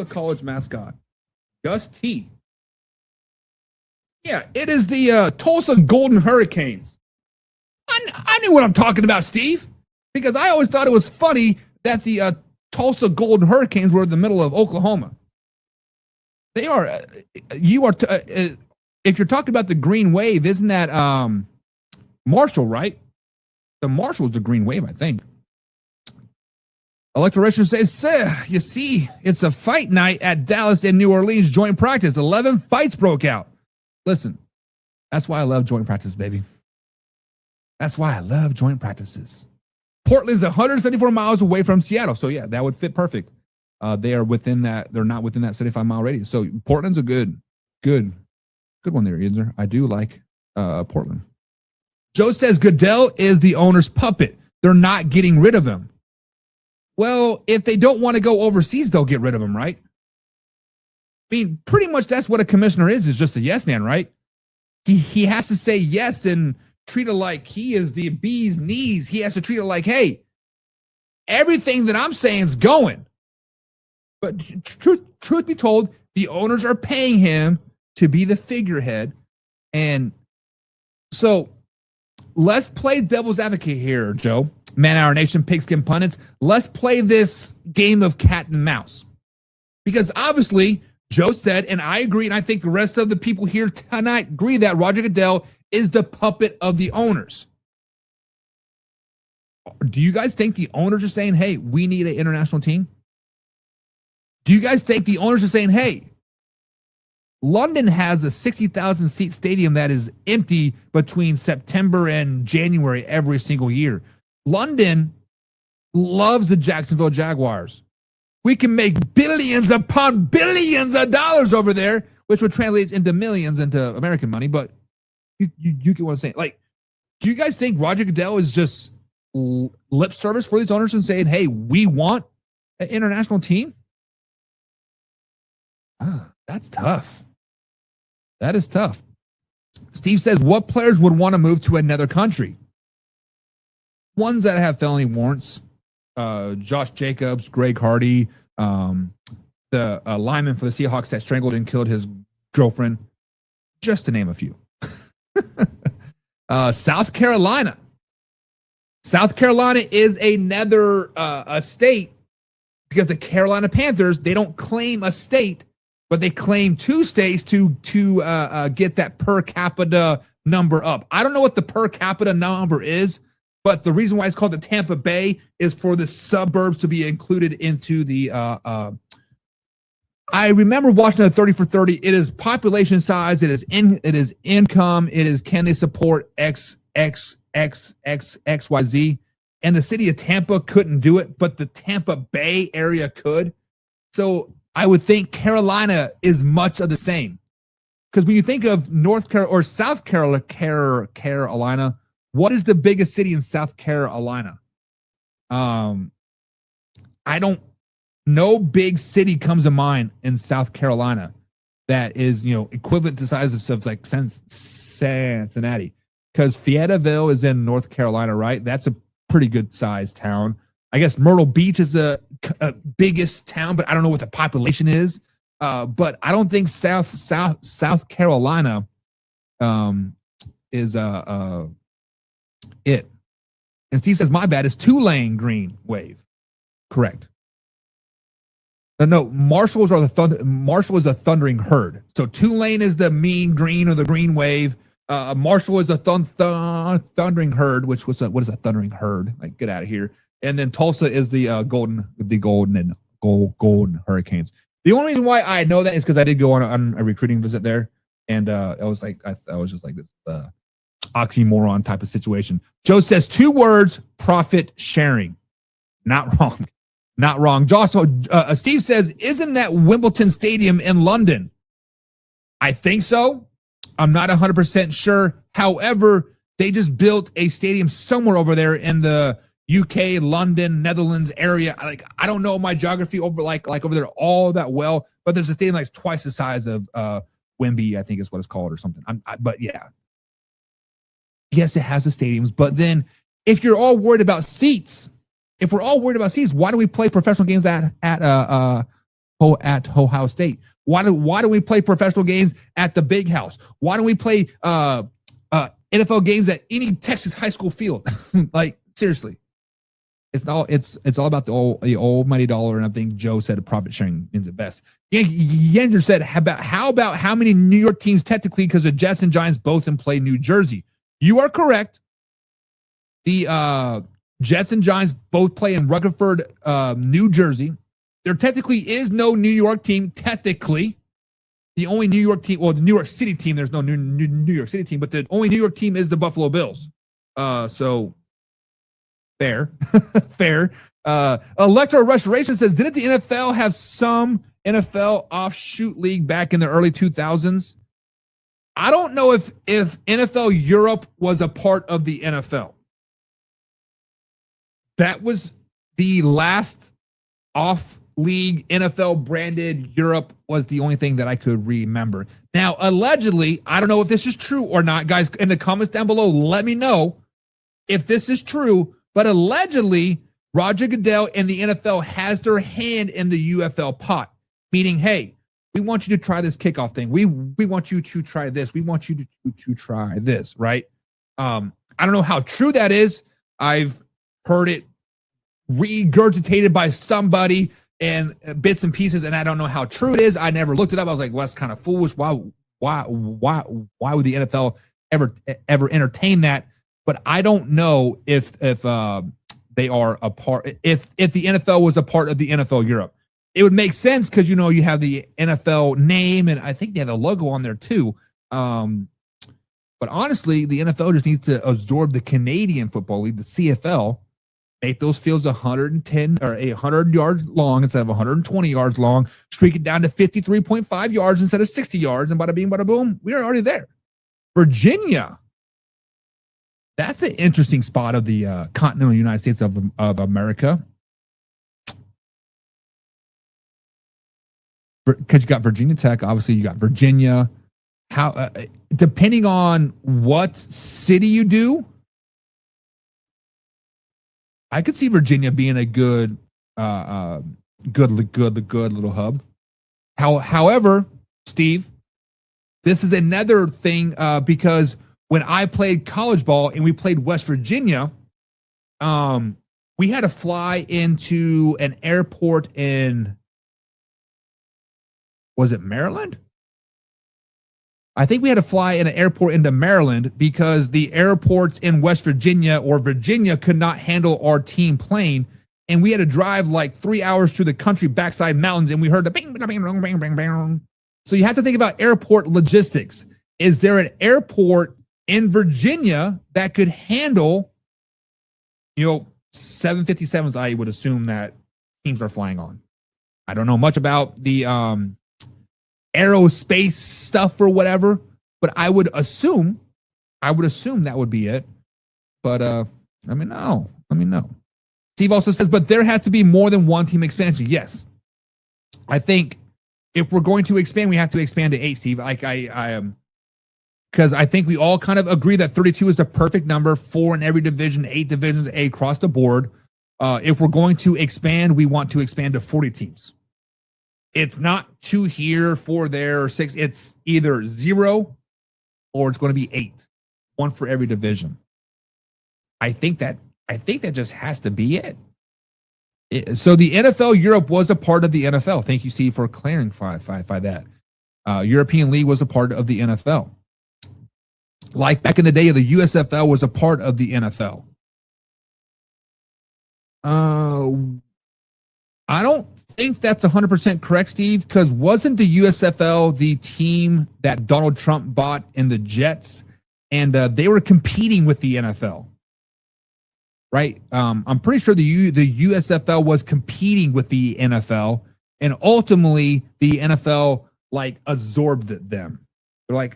College mascot. Gus T. Yeah, it is the Tulsa Golden Hurricanes. I knew what I'm talking about, Steve, because I always thought it was funny that the Tulsa Golden Hurricanes were in the middle of Oklahoma. They are. If you're talking about the Green Wave, isn't that Marshall, right? The Marshall's the Green Wave, I think. Electoration says, you see, it's a fight night at Dallas and New Orleans joint practice. 11 fights broke out. Listen, that's why I love joint practice, baby. That's why I love joint practices. Portland's 174 miles away from Seattle. So, yeah, that would fit perfect. They are within that. They're not within that 75-mile radius. So, Portland's a good one there, Yinzer. I do like Portland. Joe says Goodell is the owner's puppet. They're not getting rid of him. Well, if they don't want to go overseas, they'll get rid of him, right? I mean, pretty much that's what a commissioner is just a yes man, right? He has to say yes and treat it like he is the bee's knees. He has to treat it like, hey, everything that I'm saying is going. But truth be told, the owners are paying him to be the figurehead. And so let's play devil's advocate here, Joe. Man Hour Nation, Pigskin Pundits. Let's play this game of cat and mouse. Because obviously, Joe said, and I agree, and I think the rest of the people here tonight agree that Roger Goodell is the puppet of the owners. Do you guys think the owners are saying, hey, we need an international team? Do you guys think the owners are saying, hey, London has a 60,000 seat stadium that is empty between September and January every single year. London loves the Jacksonville Jaguars. We can make billions upon billions of dollars over there, which would translate into millions into American money. But you get what I'm saying. Like, do you guys think Roger Goodell is just lip service for these owners and saying, hey, we want an international team? That's tough. That is tough. Steve says, what players would want to move to another country? Ones that have felony warrants. Josh Jacobs, Greg Hardy, the lineman for the Seahawks that strangled and killed his girlfriend, just to name a few. South Carolina. South Carolina is another a state because the Carolina Panthers, they don't claim a state, but they claim two states to get that per capita number up. I don't know what the per capita number is, but the reason why it's called the Tampa Bay is for the suburbs to be included into the I remember watching a 30 for 30. It is population size, it is income, it is can they support XYZ. And the city of Tampa couldn't do it, but the Tampa Bay area could. So I would think Carolina is much of the same. Because when you think of North Carolina or South Carolina, what is the biggest city in South Carolina? No big city comes to mind in South Carolina that is, equivalent to the size of like Cincinnati. Because Fayetteville is in North Carolina, right? That's a pretty good sized town. I guess Myrtle Beach is the biggest town, but I don't know what the population is. But I don't think South Carolina is it. And Steve says, my bad, is Tulane green wave. Correct. No, Marshall is a thundering herd. So Tulane is the mean green or the green wave. Marshall is a thundering herd, what is a thundering herd? Like, get out of here. And then Tulsa is the golden Hurricanes. The only reason why I know that is because I did go on a recruiting visit there, and I was just like this oxymoron type of situation. Joe says 2 words: profit sharing. Not wrong. Not wrong. Steve says, isn't that Wimbledon Stadium in London? I think so. I'm not 100% sure. However, they just built a stadium somewhere over there in the UK, London, Netherlands area. Like, I don't know my geography over like over there all that well, but there's a stadium that's twice the size of Wembley, I think is what it's called, or something. But yeah. Yes, it has the stadiums, but then if you're all worried about seats, why do we play professional games at Ohio State? Why do we play professional games at the Big House? Why don't we play NFL games at any Texas high school field? Like, seriously, it's all about the almighty dollar. And I think Joe said profit sharing is the best. Yender said, how about how many New York teams technically, because the Jets and Giants both play New Jersey? You are correct. The Jets and Giants both play in Rutherford, New Jersey. There technically is no New York team, technically. The only New York team, well, the New York City team, there's no New York City team, but the only New York team is the Buffalo Bills. So, fair. Fair. Electro Restoration says, didn't the NFL have some NFL offshoot league back in the early 2000s? I don't know if NFL Europe was a part of the NFL. That was the last off-league NFL branded Europe was the only thing that I could remember. Now, allegedly, I don't know if this is true or not. Guys, in the comments down below, let me know if this is true. But allegedly, Roger Goodell and the NFL has their hand in the UFL pot, meaning, hey, we want you to try this kickoff thing. We want you to try this. We want you to try this, right? I don't know how true that is. I've heard it regurgitated by somebody and bits and pieces, and I don't know how true it is. I never looked it up. I was like, well, that's kind of foolish. Why would the NFL ever entertain that? But I don't know if they are a part. If the NFL was a part of the NFL Europe, it would make sense because you have the NFL name, and I think they have the logo on there too. But honestly, the NFL just needs to absorb the Canadian Football League, the CFL, make those fields 110 or 100 yards long instead of 120 yards long, streak it down to 53.5 yards instead of 60 yards, and bada bing, bada boom, we are already there. Virginia, that's an interesting spot of the continental United States of America. Because you got Virginia Tech, obviously you got Virginia. How depending on what city you do, I could see Virginia being a good little hub. However, Steve, this is another thing because when I played college ball and we played West Virginia, we had to fly into an airport in, was it Maryland? I think we had to fly in an airport into Maryland because the airports in West Virginia or Virginia could not handle our team plane. And we had to drive like 3 hours through the country backside mountains, and we heard the bing, bing, bing, bing, bing, bing. So you have to think about airport logistics. Is there an airport in Virginia that could handle, 757s? I would assume that teams are flying on. I don't know much about the aerospace stuff or whatever, but I would assume that would be it. But no. Steve also says, but there has to be more than one team expansion. Yes, I think if we're going to expand, we have to expand to 8, Steve. Like I am, because I think we all kind of agree that 32 is the perfect number, 4 in every division, 8 divisions, 8 across the board. If we're going to expand, we want to expand to 40 teams. It's not 2 here, 4 there, or 6. It's either 0 or it's going to be 8, 1 for every division. I think that just has to be it. So the NFL Europe was a part of the NFL. Thank you, Steve, for clarifying that. European League was a part of the NFL. Like back in the day, the USFL was a part of the NFL. I don't think that's 100% correct, Steve, because wasn't the USFL the team that Donald Trump bought in the Jets, and they were competing with the NFL, right? I'm pretty sure the USFL was competing with the NFL, and ultimately the NFL absorbed them. They're like,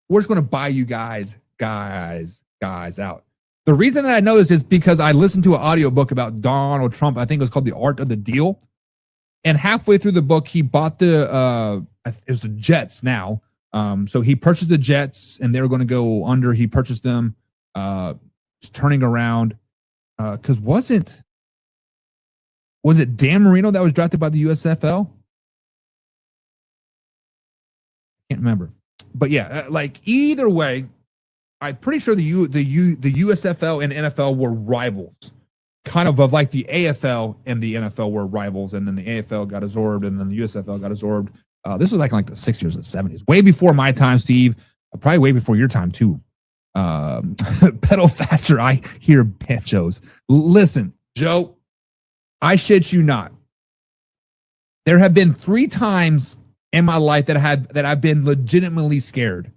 we're just going to buy you guys out. The reason that I know this is because I listened to an audiobook about Donald Trump. I think it was called The Art of the Deal. And halfway through the book, he bought it was the Jets now. So he purchased the Jets, and they were going to go under. He purchased them, turning around. Because was it Dan Marino that was drafted by the USFL? Can't remember. But yeah, either way, I'm pretty sure the USFL and NFL were rivals, kind of like the AFL and the NFL were rivals, and then the AFL got absorbed, and then the USFL got absorbed. This was like the 60s or 70s, way before my time, Steve. Probably way before your time too. Pedal Thatcher, I hear banjos. Listen, Joe, I shit you not. There have been 3 times in my life that I've been legitimately scared.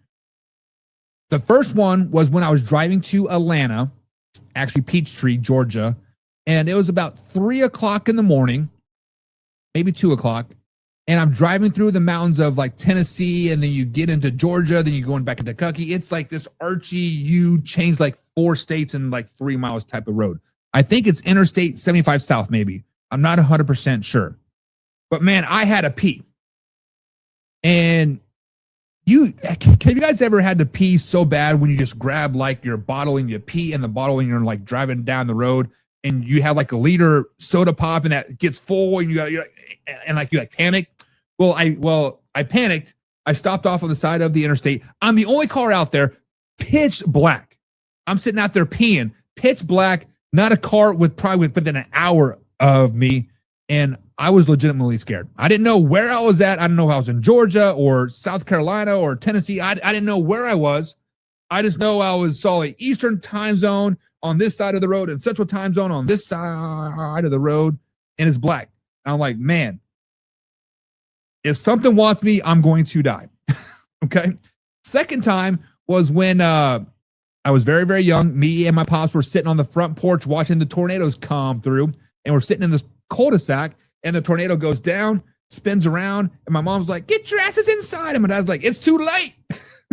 The first one was when I was driving to Atlanta, actually Peachtree, Georgia, and it was about 3 o'clock in the morning, maybe 2 o'clock, and I'm driving through the mountains of Tennessee, and then you get into Georgia, then you're going back into Kentucky. It's like this Archie, you change 4 states in 3 miles type of road. I think it's Interstate 75 South, maybe. I'm not 100% sure. But man, I had to pee. And have you guys ever had to pee so bad when you just grab your bottle and you pee in the bottle and you're driving down the road and you have a liter soda pop and that gets full and you panic? Well, I panicked. I stopped off on the side of the interstate. I'm the only car out there, pitch black. I'm sitting out there peeing, pitch black, not a car with probably within an hour of me. And I was legitimately scared. I didn't know where I was at. I didn't know if I was in Georgia or South Carolina or Tennessee. I didn't know where I was. I just know I saw an Eastern time zone on this side of the road and Central time zone on this side of the road, and it's black. And I'm like, man, if something wants me, I'm going to die. Okay. Second time was when I was very, very young. Me and my pops were sitting on the front porch watching the tornadoes come through, and we're sitting in this cul-de-sac, and the tornado goes down, spins around, and my mom's like, get your asses inside. And my dad's like, it's too late.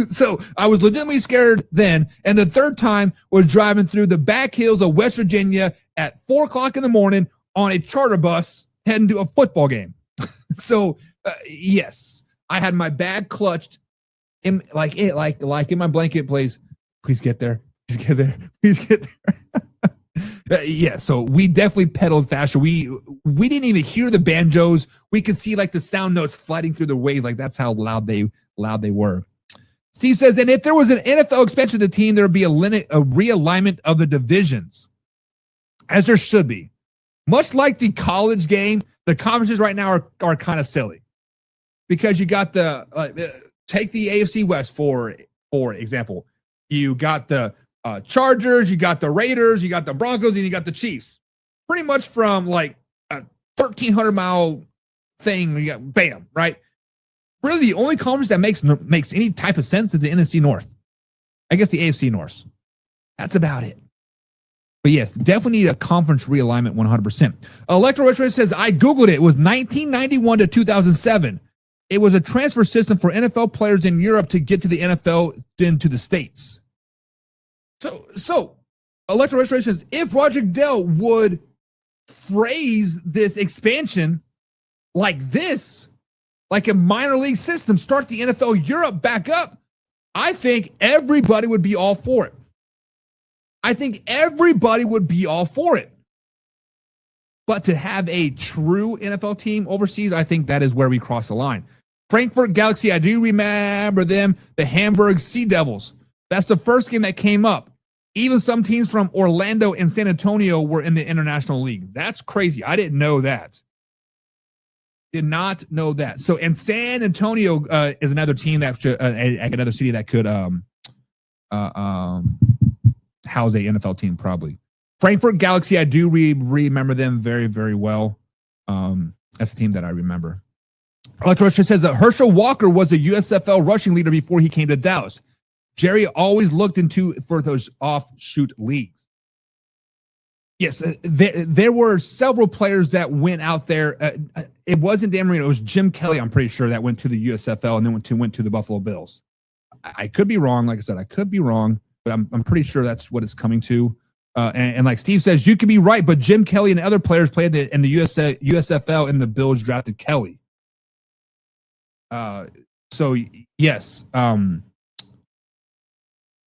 So I was legitimately scared then. And the third time was driving through the back hills of West Virginia at 4:00 in the morning on a charter bus heading to a football game. So yes, I had my bag clutched in like in my blanket place. Please get there. Please get there. Please get there. Yeah, so we definitely pedaled faster. We didn't even hear the banjos. We could see like the sound notes flooding through the waves. Like that's how loud they were. Steve says, and if there was an NFL expansion of the team, there would be a realignment of the divisions, as there should be. Much like the college game, the conferences right now are kind of silly because you got take the AFC West for example. You got the Chargers, you got the Raiders, you got the Broncos, and you got the Chiefs. Pretty much from like a 1,300-mile thing, you got bam, right? Really, the only conference that makes any type of sense is the NFC North. I guess the AFC North. That's about it. But yes, definitely need a conference realignment 100%. Electro Retro says, I Googled it. It was 1991 to 2007. It was a transfer system for NFL players in Europe to get to the NFL, then to the States. So Electro Retro says, if Roger Goodell would phrase this expansion like this, like a minor league system, start the NFL Europe back up, I think everybody would be all for it. But to have a true NFL team overseas, I think that is where we cross the line. Frankfurt Galaxy, I do remember them, the Hamburg Sea Devils. That's the first game that came up. Even some teams from Orlando and San Antonio were in the International League. That's crazy. I didn't know that. Did not know that. So, and San Antonio is another team that should, another city that could house a NFL team probably. Frankfurt Galaxy, I do remember them very, very well. That's a team that I remember. Electrosha says that Herschel Walker was a USFL rushing leader before he came to Dallas. Jerry always looked for those offshoot leagues. Yes, there were several players that went out there. It wasn't Dan Marino. It was Jim Kelly, I'm pretty sure, that went to the USFL and then went to the Buffalo Bills. I could be wrong. Like I said, I could be wrong, but I'm pretty sure that's what it's coming to. And like Steve says, you could be right, but Jim Kelly and other players played in the USFL, and the Bills drafted Kelly. So yes,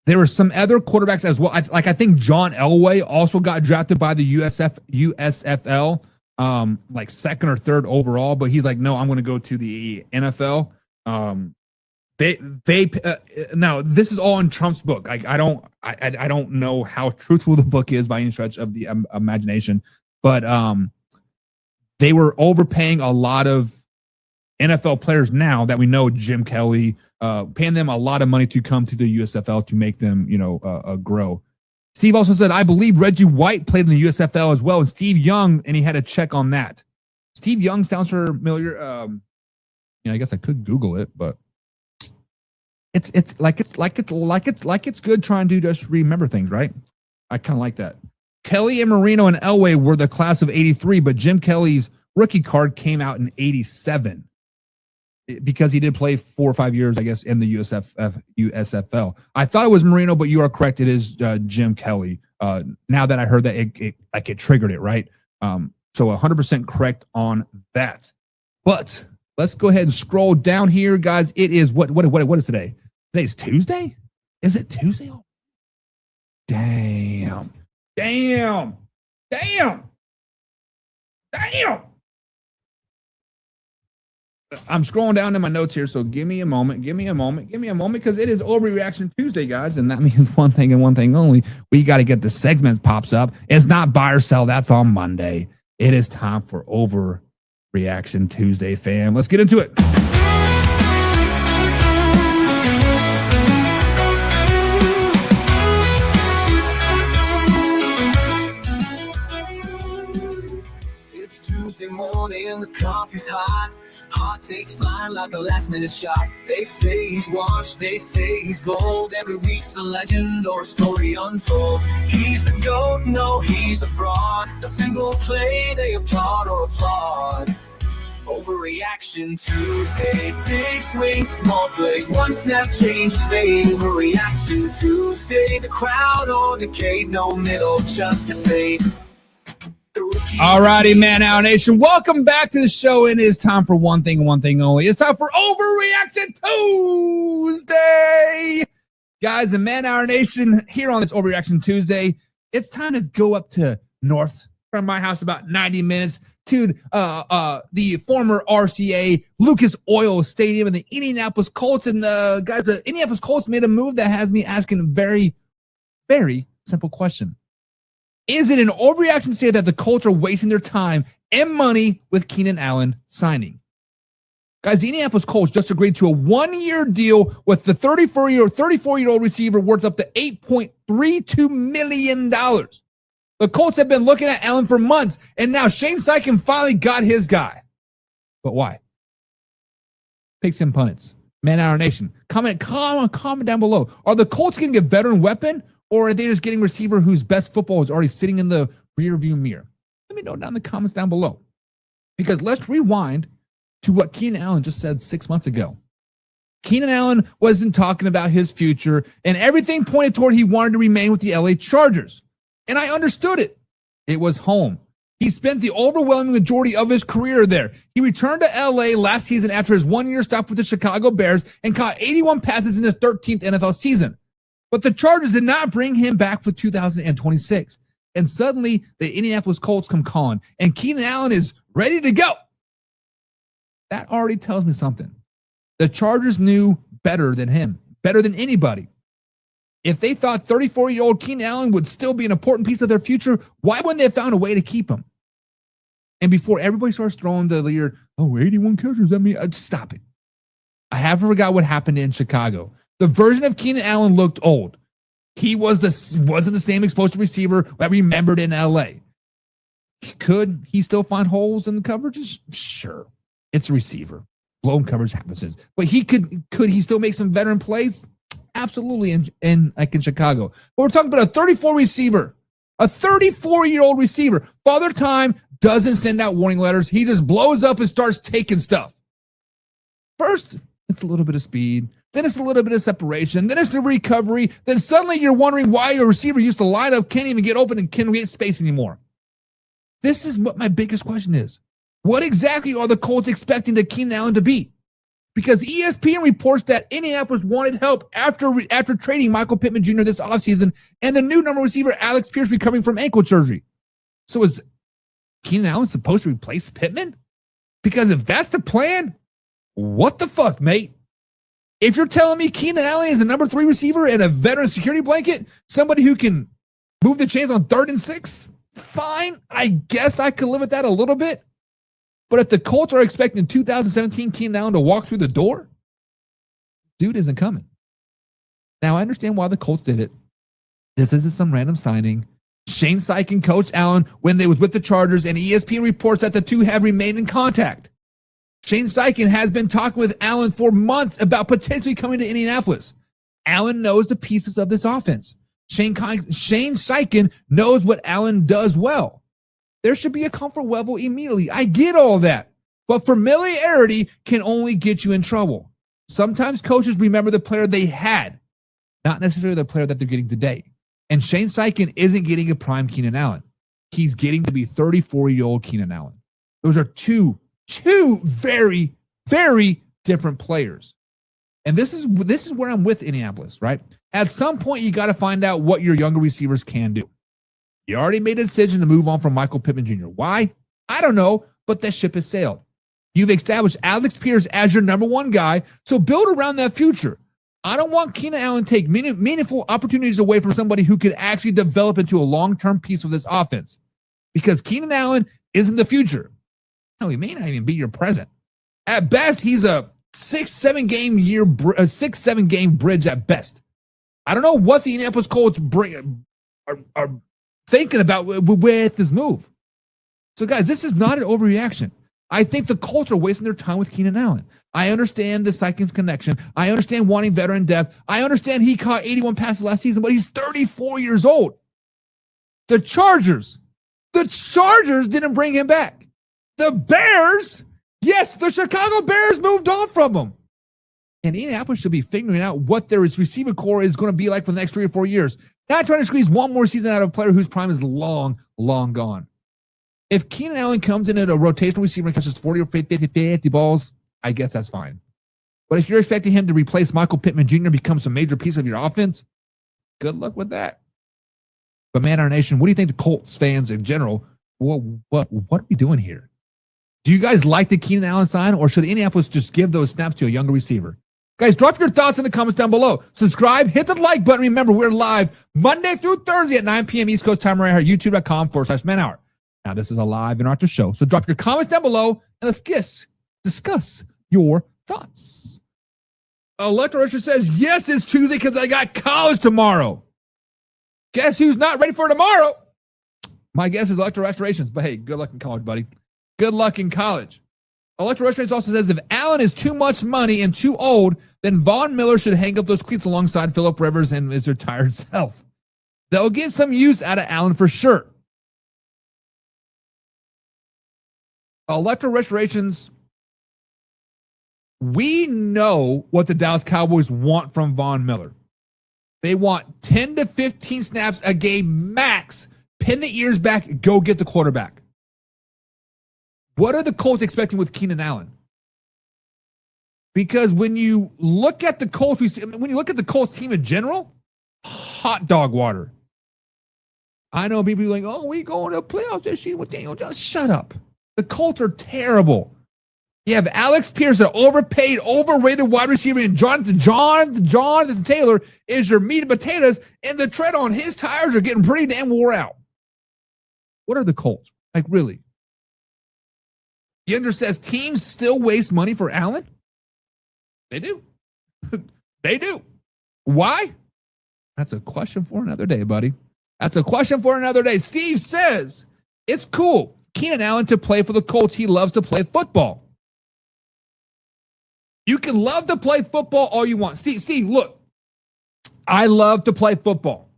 there were some other quarterbacks as well. I think John Elway also got drafted by the USFL, like second or third overall, but he's like, no, I'm going to go to the NFL. Now this is all in Trump's book. I don't know how truthful the book is by any stretch of the imagination, but they were overpaying a lot of NFL players now that we know. Jim Kelly, paying them a lot of money to come to the USFL to make them, grow. Steve also said, I believe Reggie White played in the USFL as well, and Steve Young, and he had a check on that. Steve Young sounds familiar. I guess I could Google it, but it's good trying to just remember things, right? I kind of like that. Kelly and Marino and Elway were the class of '83, but Jim Kelly's rookie card came out in '87. Because he did play 4 or 5 years, I guess, in the USFL. I thought it was Marino, but you are correct. It is Jim Kelly. Now that I heard that, it triggered it, right? So 100% correct on that. But let's go ahead and scroll down here, guys. It is what is today? Today's Tuesday? Is it Tuesday? Damn. I'm scrolling down to my notes here, so give me a moment, because it is Overreaction Tuesday, guys, and that means one thing and one thing only. We got to get the segment pops up. It's not buy or sell. That's on Monday. It is time for Overreaction Reaction Tuesday, fam. Let's get into it. It's Tuesday morning, the coffee's hot. Hot takes flying like a last minute shot. They say he's washed, they say he's gold. Every week's a legend or a story untold. He's the GOAT, no, he's a fraud. A single play, they applaud or applaud. Overreaction Tuesday, big swing, small plays. One snap changes fate. Overreaction Tuesday, the crowd or decay. No middle, just a fade. All righty, Man Hour Nation. Welcome back to the show. It is time for one thing and one thing only. It's time for Overreaction Tuesday. Guys, and Man Hour Nation, here on this Overreaction Tuesday, it's time to go up to north from my house about 90 minutes to the former RCA Lucas Oil Stadium in the Indianapolis Colts. And guys, the Indianapolis Colts made a move that has me asking a very, very simple question. Is it an overreaction to say that the Colts are wasting their time and money with Keenan Allen signing? Guys, the Indianapolis Colts just agreed to a one-year deal with the 34-year-old receiver worth up to $8.32 million. The Colts have been looking at Allen for months, and now Shane Steichen finally got his guy. But why? Picks and pundits. Man Hour Nation. Comment down below. Are the Colts getting a veteran weapon? Or are they just getting a receiver whose best football is already sitting in the rearview mirror? Let me know down in the comments down below. Because let's rewind to what Keenan Allen just said 6 months ago. Keenan Allen wasn't talking about his future, and everything pointed toward he wanted to remain with the LA Chargers. And I understood it. It was home. He spent the overwhelming majority of his career there. He returned to LA last season after his one-year stop with the Chicago Bears and caught 81 passes in his 13th NFL season. But the Chargers did not bring him back for 2026. And suddenly, the Indianapolis Colts come calling, and Keenan Allen is ready to go. That already tells me something. The Chargers knew better than him, better than anybody. If they thought 34-year-old Keenan Allen would still be an important piece of their future, why wouldn't they have found a way to keep him? And before everybody starts throwing the leer, 81 catches, that mean, stop it. I haven't forgot what happened in Chicago. The version of Keenan Allen looked old. He wasn't the same explosive receiver that we remembered in LA. Could he still find holes in the coverages? Sure. It's a receiver. Blown coverage happens. But could he still make some veteran plays? Absolutely in Chicago. But we're talking about a 34 receiver. A 34-year-old receiver. Father Time doesn't send out warning letters. He just blows up and starts taking stuff. First, it's a little bit of speed. Then it's a little bit of separation. Then it's the recovery. Then suddenly you're wondering why your receiver used to line up can't even get open and can't get space anymore. This is what my biggest question is. What exactly are the Colts expecting the Keenan Allen to be? Because ESPN reports that Indianapolis wanted help after trading Michael Pittman Jr. this offseason and the new number receiver Alex Pierce recovering from ankle surgery. So is Keenan Allen supposed to replace Pittman? Because if that's the plan, what the fuck, mate? If you're telling me Keenan Allen is a number 3 receiver and a veteran security blanket, somebody who can move the chains on 3rd and 6, fine. I guess I could live with that a little bit. But if the Colts are expecting 2017 Keenan Allen to walk through the door, dude isn't coming. Now, I understand why the Colts did it. This isn't some random signing. Shane Steichen coached Allen when they was with the Chargers, and ESPN reports that the two have remained in contact. Shane Steichen has been talking with Allen for months about potentially coming to Indianapolis. Allen knows the pieces of this offense. Shane Steichen knows what Allen does well. There should be a comfort level immediately. I get all that. But familiarity can only get you in trouble. Sometimes coaches remember the player they had, not necessarily the player that they're getting today. And Shane Steichen isn't getting a prime Keenan Allen. He's getting to be 34-year-old Keenan Allen. Those are two very, very different players. And this is where I'm with Indianapolis, right? At some point, you got to find out what your younger receivers can do. You already made a decision to move on from Michael Pittman Jr. Why? I don't know, but that ship has sailed. You've established Alex Pierce as your number 1 guy, so build around that future. I don't want Keenan Allen to take meaningful opportunities away from somebody who could actually develop into a long-term piece of this offense, because Keenan Allen isn't the future. No, he may not even be your present. At best, he's a 6-7 game bridge at best. I don't know what the Indianapolis Colts are thinking about with this move. So, guys, this is not an overreaction. I think the Colts are wasting their time with Keenan Allen. I understand the Sykin's connection. I understand wanting veteran depth. I understand he caught 81 passes last season, but he's 34 years old. The Chargers didn't bring him back. The Bears, yes, the Chicago Bears moved on from him. And Indianapolis should be figuring out what their receiver core is going to be like for the next 3 or 4 years. Not trying to squeeze one more season out of a player whose prime is long, long gone. If Keenan Allen comes in at a rotational receiver and catches 40 or 50 balls, I guess that's fine. But if you're expecting him to replace Michael Pittman Jr. and become some major piece of your offense, good luck with that. But man, our nation, what do you think the Colts fans in general, what are we doing here? Do you guys like the Keenan Allen sign, or should Indianapolis just give those snaps to a younger receiver? Guys, drop your thoughts in the comments down below. Subscribe, hit the like button. Remember, we're live Monday through Thursday at 9 p.m. East Coast time right here, youtube.com/manhour. Now, this is a live interactive show, so drop your comments down below and let's discuss your thoughts. Electro Richard says, yes, it's Tuesday because I got college tomorrow. Guess who's not ready for tomorrow? My guess is Electro Restorations, but hey, good luck in college, buddy. Good luck in college. Electro Restorations also says, if Allen is too much money and too old, then Von Miller should hang up those cleats alongside Phillip Rivers and his retired self. They'll get some use out of Allen for sure. Electro Restorations, we know what the Dallas Cowboys want from Von Miller. They want 10 to 15 snaps a game max. Pin the ears back, go get the quarterback. What are the Colts expecting with Keenan Allen? Because when you look at the Colts, when you look at the Colts team in general, hot dog water. I know people are like, oh, we going to playoffs this year with Daniel Jones. Shut up. The Colts are terrible. You have Alex Pierce, an overpaid, overrated wide receiver, and Jonathan Taylor is your meat and potatoes, and the tread on his tires are getting pretty damn wore out. What are the Colts? Like, really? Yender says teams still waste money for Allen? They do. They do. Why? That's a question for another day, buddy. That's a question for another day. Steve says it's cool. Keenan Allen to play for the Colts. He loves to play football. You can love to play football all you want. Steve, look. I love to play football.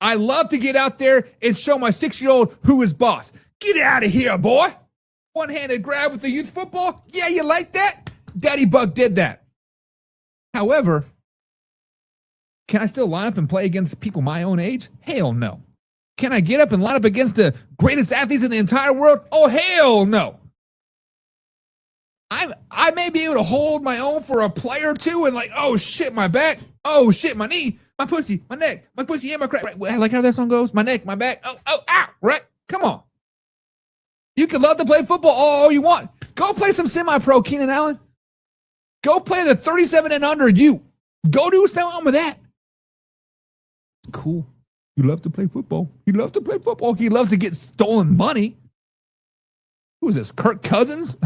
I love to get out there and show my 6-year-old who is boss. Get out of here, boy. One-handed grab with the youth football. Yeah, you like that? Daddy Buck did that. However, can I still line up and play against people my own age? Hell no. Can I get up and line up against the greatest athletes in the entire world? Oh, hell no. I may be able to hold my own for a play or two and like, oh, shit, my back. Oh, shit, my knee, my pussy, my neck, my pussy, and my crack. Right. Like how that song goes? My neck, my back. Oh, ow. Right? Come on. You can love to play football all you want. Go play some semi-pro, Keenan Allen. Go play the 37 and under you. Go do something with that. Cool. You love to play football. You love to play football. He loves to get stolen money. Who is this? Kirk Cousins?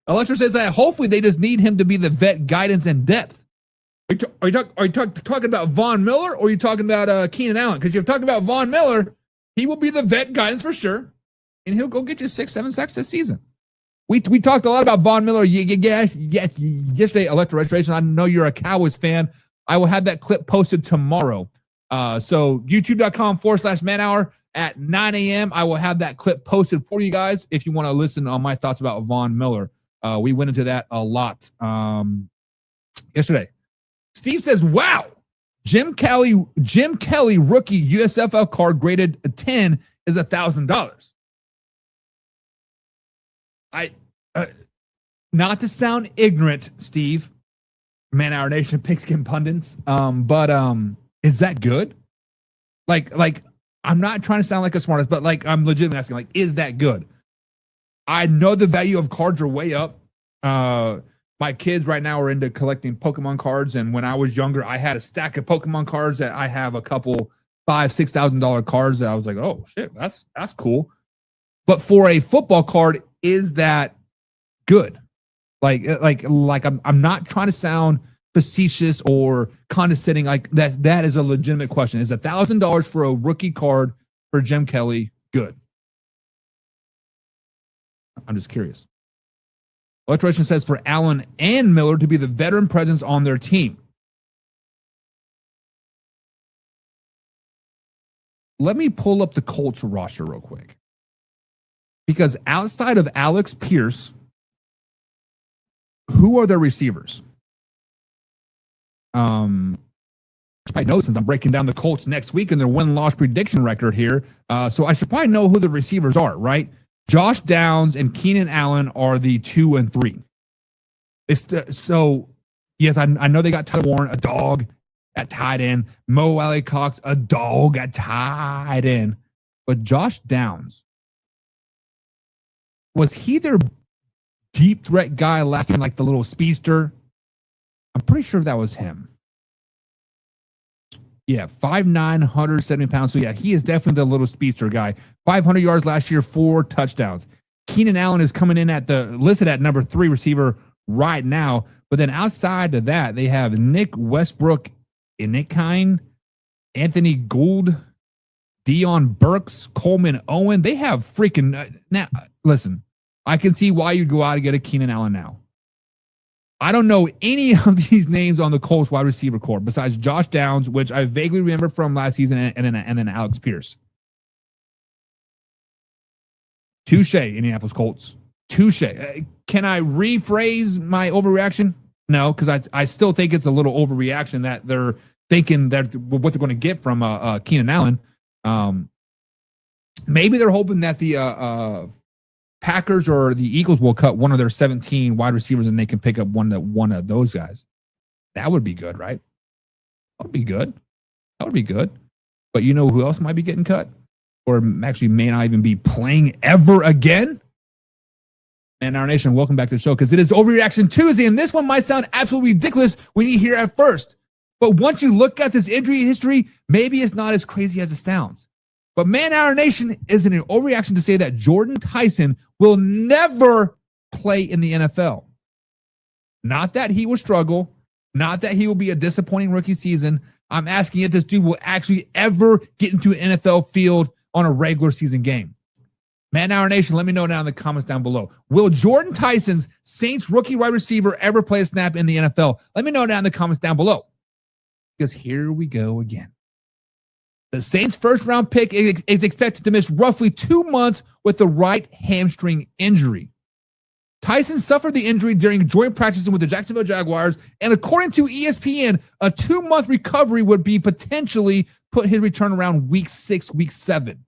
Electra says that hopefully they just need him to be the vet guidance and depth. Are you talking about Von Miller or are you talking about Keenan Allen? Because you're talking about Von Miller, he will be the vet guidance for sure. And he'll go get you 6-7 sacks this season. We talked a lot about Von Miller yesterday, Electra Restoration. I know you're a Cowboys fan. I will have that clip posted tomorrow. So youtube.com/manhour at 9 a.m. I will have that clip posted for you guys if you want to listen on my thoughts about Von Miller. We went into that a lot yesterday. Steve says, wow, Jim Kelly rookie USFL card graded a 10 is $1,000. Not to sound ignorant, Steve, Man Our Nation Pigskin Pundits, but is that good? Like I'm not trying to sound like a smartass, but like I'm legitimately asking, like, is that good? I know the value of cards are way up. My kids right now are into collecting Pokemon cards, and when I was younger, I had a stack of Pokemon cards that I have a couple $5,000-$6,000 cards that I was like, oh shit, that's cool. But for a football card, is that good? Like I'm not trying to sound facetious or condescending. Like that is a legitimate question. Is $1,000 for a rookie card for Jim Kelly good? I'm just curious. Electration says for Allen and Miller to be the veteran presence on their team. Let me pull up the Colts roster real quick. Because outside of Alex Pierce, who are their receivers? I know since I'm breaking down the Colts next week and their win-loss prediction record here. So I should probably know who the receivers are, right? Josh Downs and Keenan Allen are the 2 and 3. So, yes, I know they got Tyler Warren, a dog at tight end. Mo Alley Cox, a dog at tight end. But Josh Downs, was he their deep threat guy last season, like the little speedster? I'm pretty sure that was him. Yeah, 5'9", 170 pounds. So, yeah, he is definitely the little speedster guy. 500 yards last year, 4 touchdowns. Keenan Allen is coming in listed at number 3 receiver right now. But then outside of that, they have Nick Westbrook, Inikine, Anthony Gould, Dion Burks, Coleman Owen. They have freaking now. Listen, I can see why you'd go out and get a Keenan Allen now. I don't know any of these names on the Colts wide receiver corps besides Josh Downs, which I vaguely remember from last season, and then Alex Pierce. Touche, Indianapolis Colts. Touche. Can I rephrase my overreaction? No, because I still think it's a little overreaction that they're thinking that what they're going to get from Keenan Allen. Maybe they're hoping that the Packers or the Eagles will cut one of their 17 wide receivers and they can pick up one of those guys. That would be good, right? That would be good. That would be good. But you know who else might be getting cut? Or actually may not even be playing ever again? And our nation, welcome back to the show because it is Overreaction Tuesday, and this one might sound absolutely ridiculous when you hear it at first. But once you look at this injury history, maybe it's not as crazy as it sounds. But man, our nation is in an overreaction to say that Jordan Tyson will never play in the NFL. Not that he will struggle, not that he will be a disappointing rookie season. I'm asking if this dude will actually ever get into an NFL field on a regular season game. Man, our nation, let me know down in the comments down below. Will Jordan Tyson's Saints rookie wide receiver ever play a snap in the NFL? Let me know down in the comments down below. Because here we go again. The Saints' first-round pick is expected to miss roughly 2 months with a right hamstring injury. Tyson suffered the injury during joint practicing with the Jacksonville Jaguars, and according to ESPN, a 2-month recovery would be potentially put his return around week 6, week 7.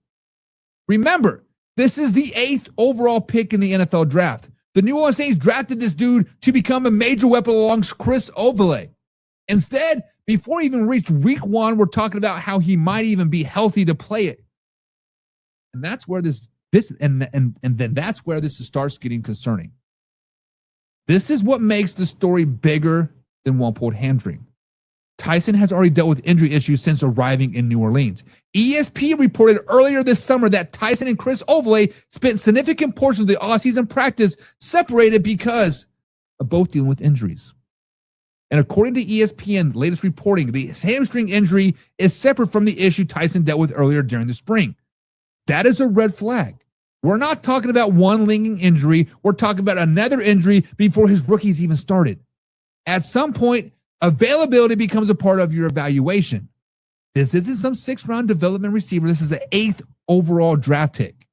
Remember, this is the 8th overall pick in the NFL draft. The New Orleans Saints drafted this dude to become a major weapon alongside Chris Olave. Instead, before he even reached week 1, we're talking about how he might even be healthy to play it. And that's where this starts getting concerning. This is what makes the story bigger than one pulled hamstring. Tyson has already dealt with injury issues since arriving in New Orleans. ESPN reported earlier this summer that Tyson and Chris Olave spent significant portions of the offseason practice separated because of both dealing with injuries. And according to ESPN's latest reporting, the hamstring injury is separate from the issue Tyson dealt with earlier during the spring. That is a red flag. We're not talking about one lingering injury. We're talking about another injury before his rookies even started. At some point, availability becomes a part of your evaluation. This isn't some 6th-round development receiver. This is the 8th overall draft pick.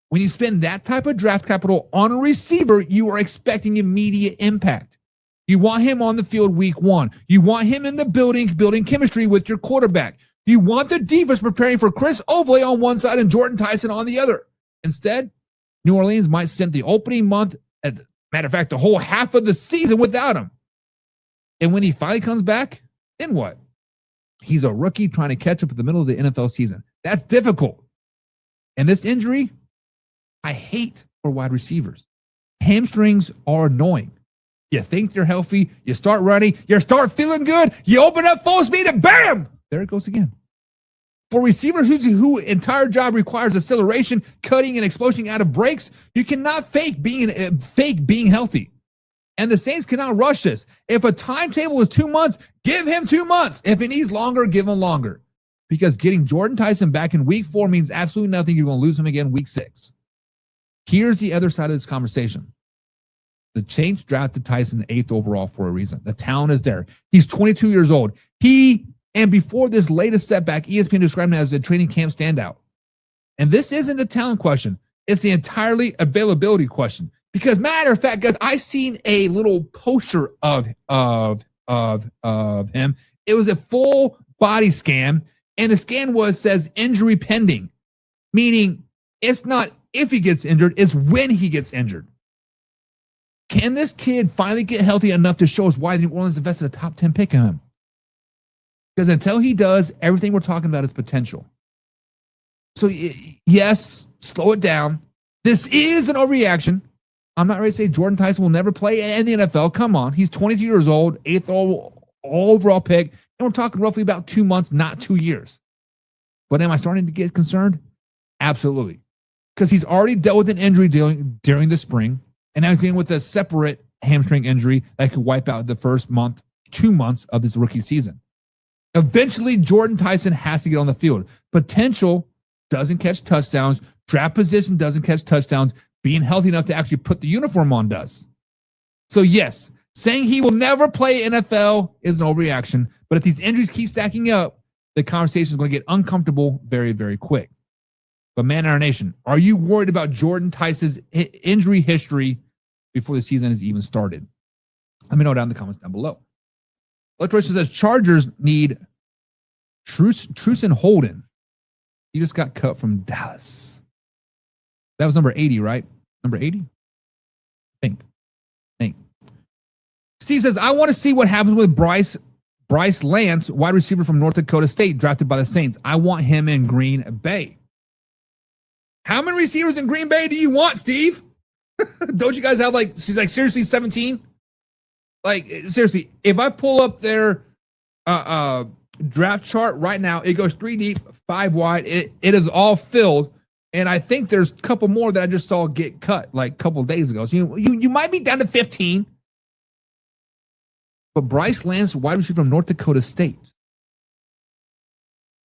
When you spend that type of draft capital on a receiver, you are expecting immediate impact. You want him on the field week 1. You want him in the building chemistry with your quarterback. You want the defense preparing for Chris Olave on one side and Jordan Tyson on the other. Instead, New Orleans might send the opening month, matter of fact, the whole half of the season without him. And when he finally comes back, then what? He's a rookie trying to catch up at the middle of the NFL season. That's difficult. And this injury, I hate for wide receivers. Hamstrings are annoying. You think you're healthy, you start running, you start feeling good, you open up full speed, and bam! There it goes again. For receivers whose entire job requires acceleration, cutting, and explosion out of breaks, you cannot fake being healthy. And the Saints cannot rush this. If a timetable is 2 months, give him 2 months. If it needs longer, give him longer. Because getting Jordan Tyson back in week 4 means absolutely nothing. You're going to lose him again week 6. Here's the other side of this conversation. The Saints drafted Tyson 8th overall for a reason. The talent is there. He's 22 years old. And before this latest setback, ESPN described him as a training camp standout. And this isn't the talent question. It's the entirely availability question. Because matter of fact, guys, I seen a little poster of him. It was a full body scan, and the scan says injury pending, meaning it's not if he gets injured, it's when he gets injured. Can this kid finally get healthy enough to show us why the New Orleans invested a top 10 pick in him? Because until he does, everything we're talking about is potential. So, yes, slow it down. This is an overreaction. I'm not ready to say Jordan Tyson will never play in the NFL. Come on. He's 22 years old, 8th overall pick, and we're talking roughly about 2 months, not 2 years. But am I starting to get concerned? Absolutely. Because he's already dealt with an injury during the spring, and now he's dealing with a separate hamstring injury that could wipe out the first 2 months of this rookie season. Eventually, Jordan Tyson has to get on the field. Potential doesn't catch touchdowns. Draft position doesn't catch touchdowns. Being healthy enough to actually put the uniform on does. So, yes, saying he will never play NFL is an overreaction. But if these injuries keep stacking up, the conversation is going to get uncomfortable very, very quick. But, Man Our Nation, are you worried about Jordan Tyson's injury history before the season has even started? Let me know down in the comments down below. Electrician says Chargers need Truson Holden. He just got cut from Dallas. That was number 80, right? Number 80? Think. Steve says, I want to see what happens with Bryce Lance, wide receiver from North Dakota State, drafted by the Saints. I want him in Green Bay. How many receivers in Green Bay do you want, Steve? Don't you guys have seriously 17? Seriously, if I pull up their draft chart right now, it goes 3 deep, 5 wide. It is all filled. And I think there's a couple more that I just saw get cut like a couple of days ago. So you might be down to 15. But Bryce Lance, wide receiver from North Dakota State.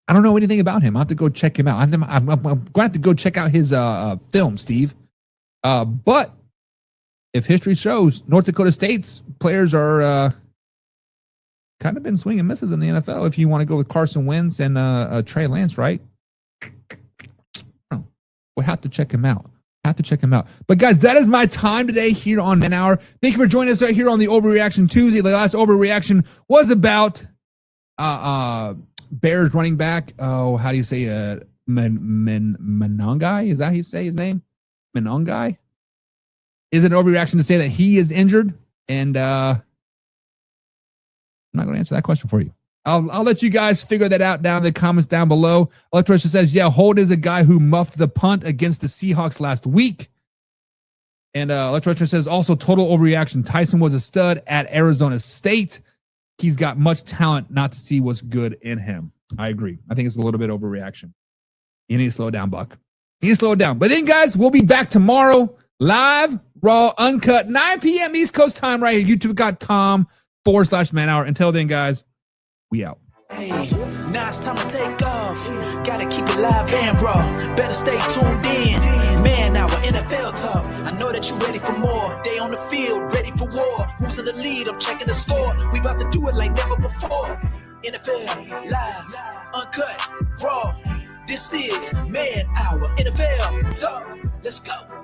I don't know anything about him. I'll have to go check him out. I'm going to have to go check out his film, Steve. But if history shows, North Dakota State's players are kind of been swing and misses in the NFL. If you want to go with Carson Wentz and Trey Lance, right? We'll have to check him out. But guys, that is my time today here on Man Hour. Thank you for joining us right here on the Overreaction Tuesday. The last overreaction was about Bears running back. Oh, how do you say Monangai? Is that how you say his name? Monangai? Is it an overreaction to say that he is injured? And I'm not going to answer that question for you. I'll let you guys figure that out down in the comments down below. Electrician says, yeah, Holden is a guy who muffed the punt against the Seahawks last week. And Electrician says, also total overreaction. Tyson was a stud at Arizona State. He's got much talent not to see what's good in him. I agree. I think it's a little bit overreaction. You need to slow down, Buck. You need to slow down. But then, guys, we'll be back tomorrow. Live, raw, uncut, 9 p.m. East Coast time right here, youtube.com/Man Hour. Until then, guys, we out. Hey, now it's time to take off. Gotta keep it live and raw. Better stay tuned in. Man Hour, NFL talk. I know that you're ready for more. They on the field, ready for war. Who's in the lead? I'm checking the score. We about to do it like never before. NFL live, uncut, raw. This is Man Hour, NFL talk. Let's go.